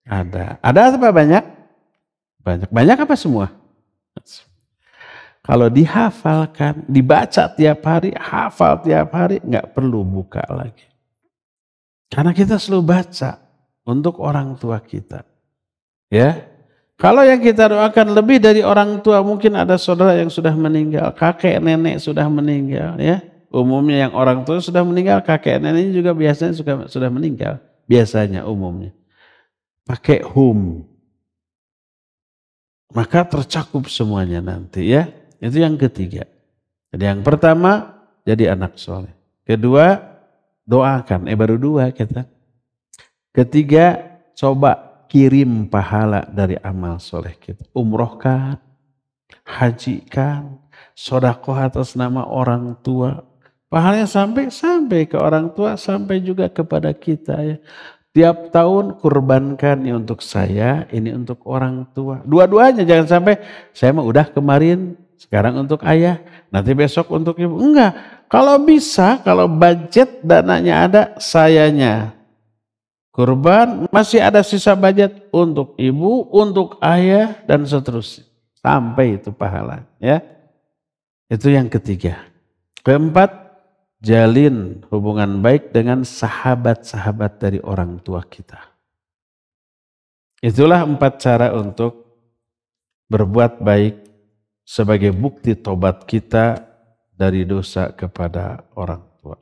Ada apa banyak? Banyak apa semua? Kalau dihafalkan, dibaca tiap hari, hafal tiap hari, nggak perlu buka lagi. Karena kita selalu baca untuk orang tua kita. Ya. Kalau yang kita doakan lebih dari orang tua, mungkin ada saudara yang sudah meninggal, kakek nenek sudah meninggal, ya. Umumnya yang orang tua sudah meninggal, kakek neneknya juga biasanya sudah meninggal, biasanya umumnya. Pakai hum. Maka tercakup semuanya nanti, ya. Itu yang ketiga. Jadi yang pertama jadi anak soleh. Kedua doakan, baru dua kita. Ketiga coba kirim pahala dari amal soleh kita. Umrohkan, hajikan, sodakoh atas nama orang tua. Pahalanya sampai ke orang tua, sampai juga kepada kita ya. Tiap tahun kurbankan ini untuk saya, ini untuk orang tua. Dua-duanya jangan sampai saya mah udah kemarin, sekarang untuk ayah, nanti besok untuk ibu. Enggak, kalau bisa, kalau budget dananya ada, sayanya. Kurban masih ada sisa budget untuk ibu, untuk ayah dan seterusnya. Sampai itu pahala ya. Itu yang ketiga. Keempat, jalin hubungan baik dengan sahabat-sahabat dari orang tua kita. Itulah 4 cara untuk berbuat baik sebagai bukti tobat kita dari dosa kepada orang tua.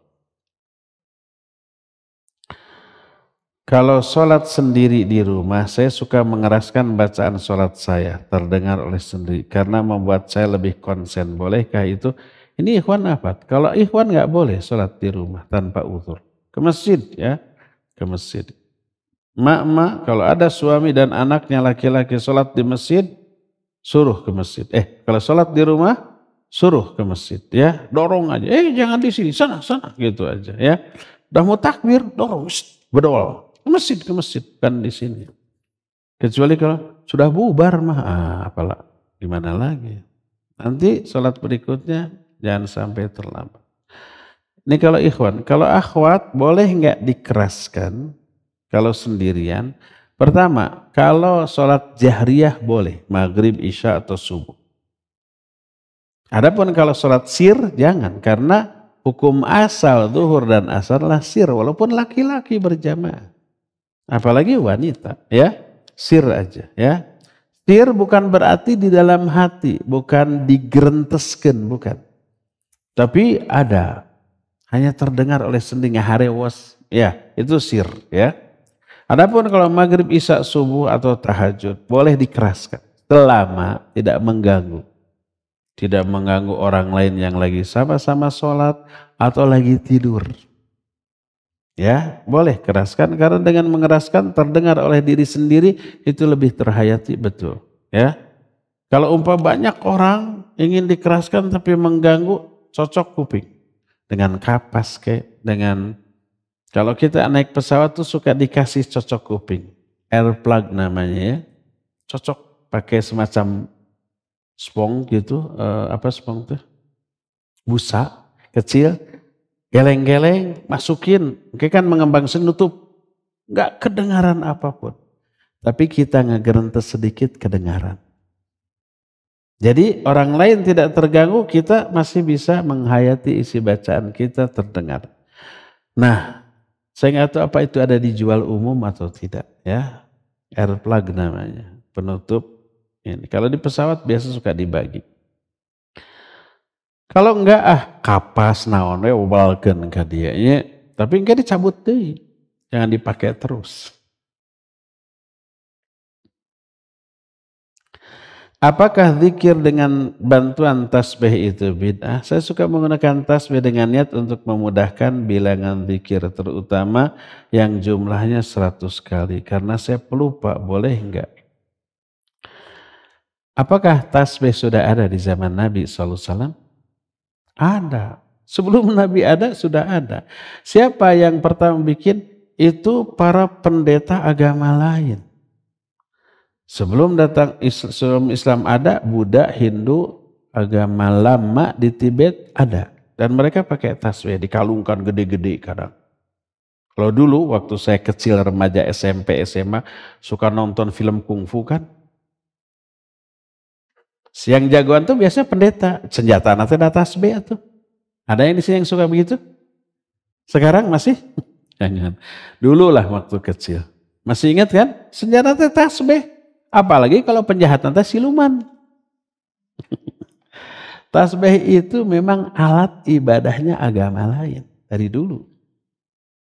Kalau sholat sendiri di rumah, saya suka mengeraskan bacaan sholat saya, terdengar oleh sendiri, karena membuat saya lebih konsen. Bolehkah itu? Ini ikhwan apa? Kalau ikhwan nggak boleh sholat di rumah tanpa uzur. Ke masjid ya, ke masjid. Mak, kalau ada suami dan anaknya laki-laki sholat di masjid, suruh ke masjid. Kalau sholat di rumah, suruh ke masjid ya. Dorong aja, jangan di sini, sana gitu aja ya. Udah mau takbir, dorong, bedol. Ke masjid kan di sini. Kecuali kalau sudah bubar mah, apalah gimana lagi. Nanti sholat berikutnya jangan sampai terlambat. Ini kalau ikhwan, kalau akhwat boleh nggak dikeraskan kalau sendirian? Pertama, kalau sholat jahriyah boleh, maghrib, isya atau subuh. Adapun kalau sholat sir jangan, karena hukum asal zuhur dan asar lah sir, walaupun laki-laki berjamaah. Apalagi wanita ya, sir aja ya. Sir bukan berarti di dalam hati, bukan digerenteskan, bukan. Tapi ada, hanya terdengar oleh sendi ngaharewas, ya itu sir ya. Adapun kalau maghrib, isya, subuh atau tahajud boleh dikeraskan selama tidak mengganggu. Tidak mengganggu orang lain yang lagi sama-sama sholat atau lagi tidur. Ya, boleh keraskan karena dengan mengeraskan terdengar oleh diri sendiri itu lebih terhayati betul. Ya, kalau banyak orang ingin dikeraskan tapi mengganggu, cocok kuping dengan kapas dengan kalau kita naik pesawat tuh suka dikasih cocok kuping, airplug namanya ya, cocok pakai semacam spong gitu, apa spong tuh? Busa kecil, geleng-geleng, masukin, kan mengembang nutup, nggak kedengaran apapun. Tapi kita ngegerentes sedikit kedengaran. Jadi orang lain tidak terganggu, kita masih bisa menghayati isi bacaan kita terdengar. Nah, saya nggak tahu apa itu ada dijual umum atau tidak ya. Airplug namanya, penutup ini. Kalau di pesawat biasa suka dibagi. Kalau enggak kapas naon we ubalkeun ka dieu nya, tapi engke dicabut deui. Jangan dipakai terus. Apakah zikir dengan bantuan tasbih itu bid'ah? Saya suka menggunakan tasbih dengan niat untuk memudahkan bilangan zikir terutama yang jumlahnya 100 kali. Karena saya pelupa, boleh enggak? Apakah tasbih sudah ada di zaman Nabi SAW? Ada. Sebelum Nabi ada, sudah ada. Siapa yang pertama bikin? Itu para pendeta agama lain. Sebelum Islam ada, Buddha, Hindu, agama lama di Tibet ada. Dan mereka pakai tasbih, dikalungkan gede-gede kadang. Kalau dulu waktu saya kecil remaja SMP, SMA, suka nonton film kungfu kan. Yang jagoan tuh biasanya pendeta, senjata nanti ada tasbih tuh. Ada yang di sini yang suka begitu? Sekarang masih? Jangan. Dulu lah waktu kecil. Masih ingat kan? Senjata teh tasbih. Apalagi kalau penjahat nanti siluman. Tasbih itu memang alat ibadahnya agama lain dari dulu.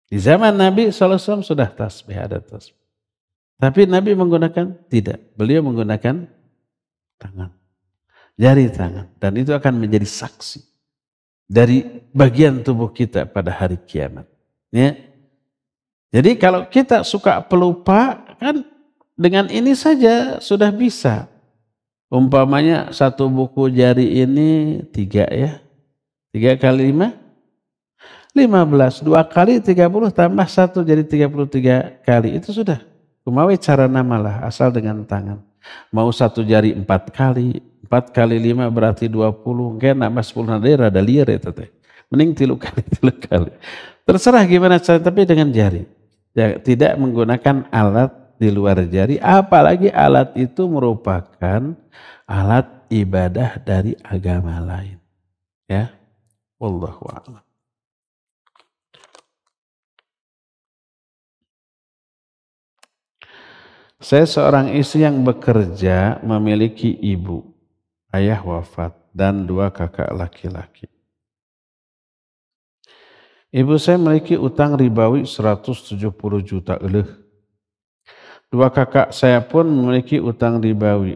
Di zaman Nabi SAW sudah tasbih, ada tasbih. Tapi Nabi menggunakan tidak. Beliau menggunakan tangan. Jari tangan. Dan itu akan menjadi saksi dari bagian tubuh kita pada hari kiamat. Ya. Jadi kalau kita suka pelupa kan dengan ini saja sudah bisa. Umpamanya satu buku jari ini 3 ya. 3 kali 5? 15. 2 kali 30 tambah 1 jadi 33 kali. Itu sudah. Kumawi cara namalah asal dengan tangan. Mau satu jari 4 kali. 4 kali 5 berarti 20. Mungkin nambah 10 nanti rada liar itu teh. Mending 3 kali 3 kali. Terserah gimana cara tapi dengan jari. Ya, tidak menggunakan alat di luar jari, apalagi alat itu merupakan alat ibadah dari agama lain. Ya, wallahu a'lam. Saya seorang istri yang bekerja memiliki ibu, ayah wafat, dan 2 kakak laki-laki. Ibu saya memiliki utang ribawi 170 juta eleh. 2 kakak saya pun memiliki utang ribawi.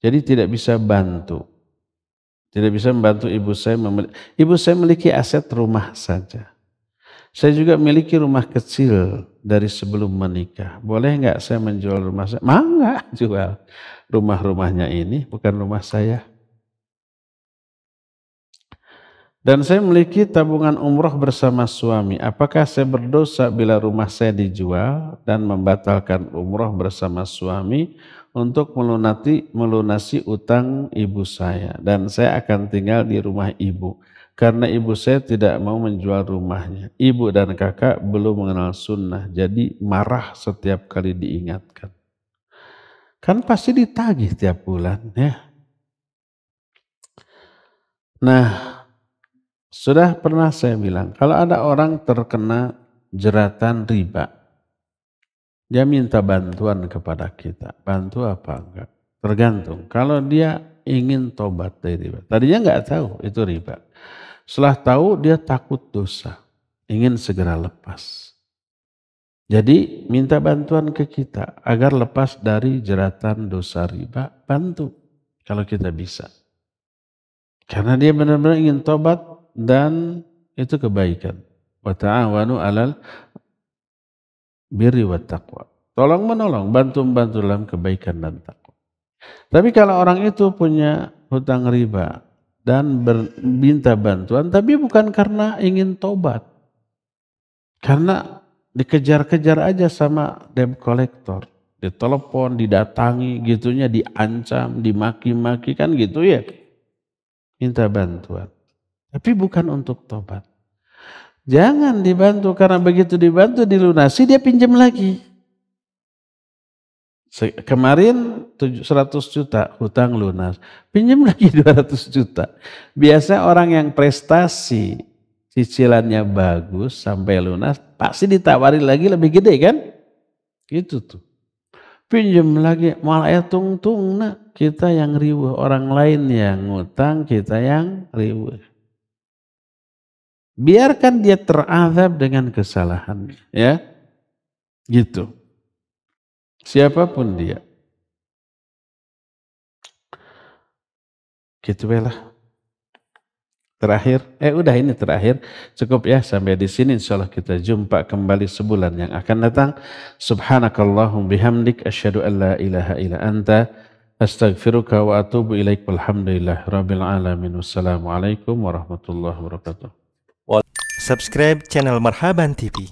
Jadi tidak bisa bantu. Tidak bisa membantu ibu saya. Ibu saya memiliki aset rumah saja. Saya juga memiliki rumah kecil dari sebelum menikah. Boleh nggak saya menjual rumah saya? Mangga jual. Rumah-rumahnya ini bukan rumah saya. Dan saya memiliki tabungan umroh bersama suami. Apakah saya berdosa bila rumah saya dijual dan membatalkan umroh bersama suami untuk melunasi utang ibu saya? Dan saya akan tinggal di rumah ibu. Karena ibu saya tidak mau menjual rumahnya. Ibu dan kakak belum mengenal sunnah. Jadi marah setiap kali diingatkan. Kan pasti ditagih tiap bulan ya. Nah, sudah pernah saya bilang, kalau ada orang terkena jeratan riba, dia minta bantuan kepada kita. Bantu apa enggak? Tergantung. Kalau dia ingin tobat dari riba. Tadinya enggak tahu itu riba. Setelah tahu dia takut dosa. Ingin segera lepas. Jadi minta bantuan ke kita agar lepas dari jeratan dosa riba. Bantu kalau kita bisa. Karena dia benar-benar ingin tobat dan itu kebaikan. wa ta'awanu 'alal birri wat taqwa. Tolong menolong, bantu-bantu dalam kebaikan dan takwa. Tapi kalau orang itu punya hutang riba dan minta bantuan, tapi bukan karena ingin tobat, karena dikejar-kejar aja sama debt collector, ditelepon, didatangi, gitunya, diancam, dimaki-maki, kan gitu ya, minta bantuan. Tapi bukan untuk tobat. Jangan dibantu, karena begitu dibantu dilunasi dia pinjam lagi. Kemarin 100 juta hutang lunas, pinjam lagi 200 juta. Biasa orang yang prestasi cicilannya bagus sampai lunas pasti ditawari lagi lebih gede kan? Gitu tuh. Pinjam lagi malah tung nak, kita yang riweuh, orang lain yang ngutang, kita yang riweuh. Biarkan dia terazab dengan kesalahannya, ya. Gitu. Siapapun dia. Gitu lah. Terakhir, udah ini terakhir. Cukup ya sampai di sini, insyaallah kita jumpa kembali sebulan yang akan datang. Subhanakallahum bihamdik asyhadu an la ilaha illa anta astaghfiruka wa atubu ilaik. Walhamdulillah rabbil alamin. Wassalamualaikum warahmatullahi wabarakatuh. Subscribe channel Marhaban TV.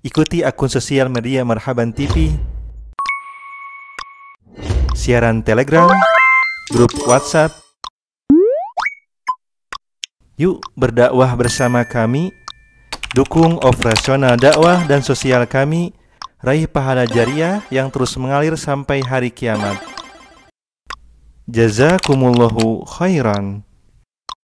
Ikuti akun sosial media Marhaban TV, siaran Telegram, grup WhatsApp. Yuk berdakwah bersama kami, dukung operasional dakwah dan sosial kami, raih pahala jariah yang terus mengalir sampai hari kiamat. Jazakumullahu khairan.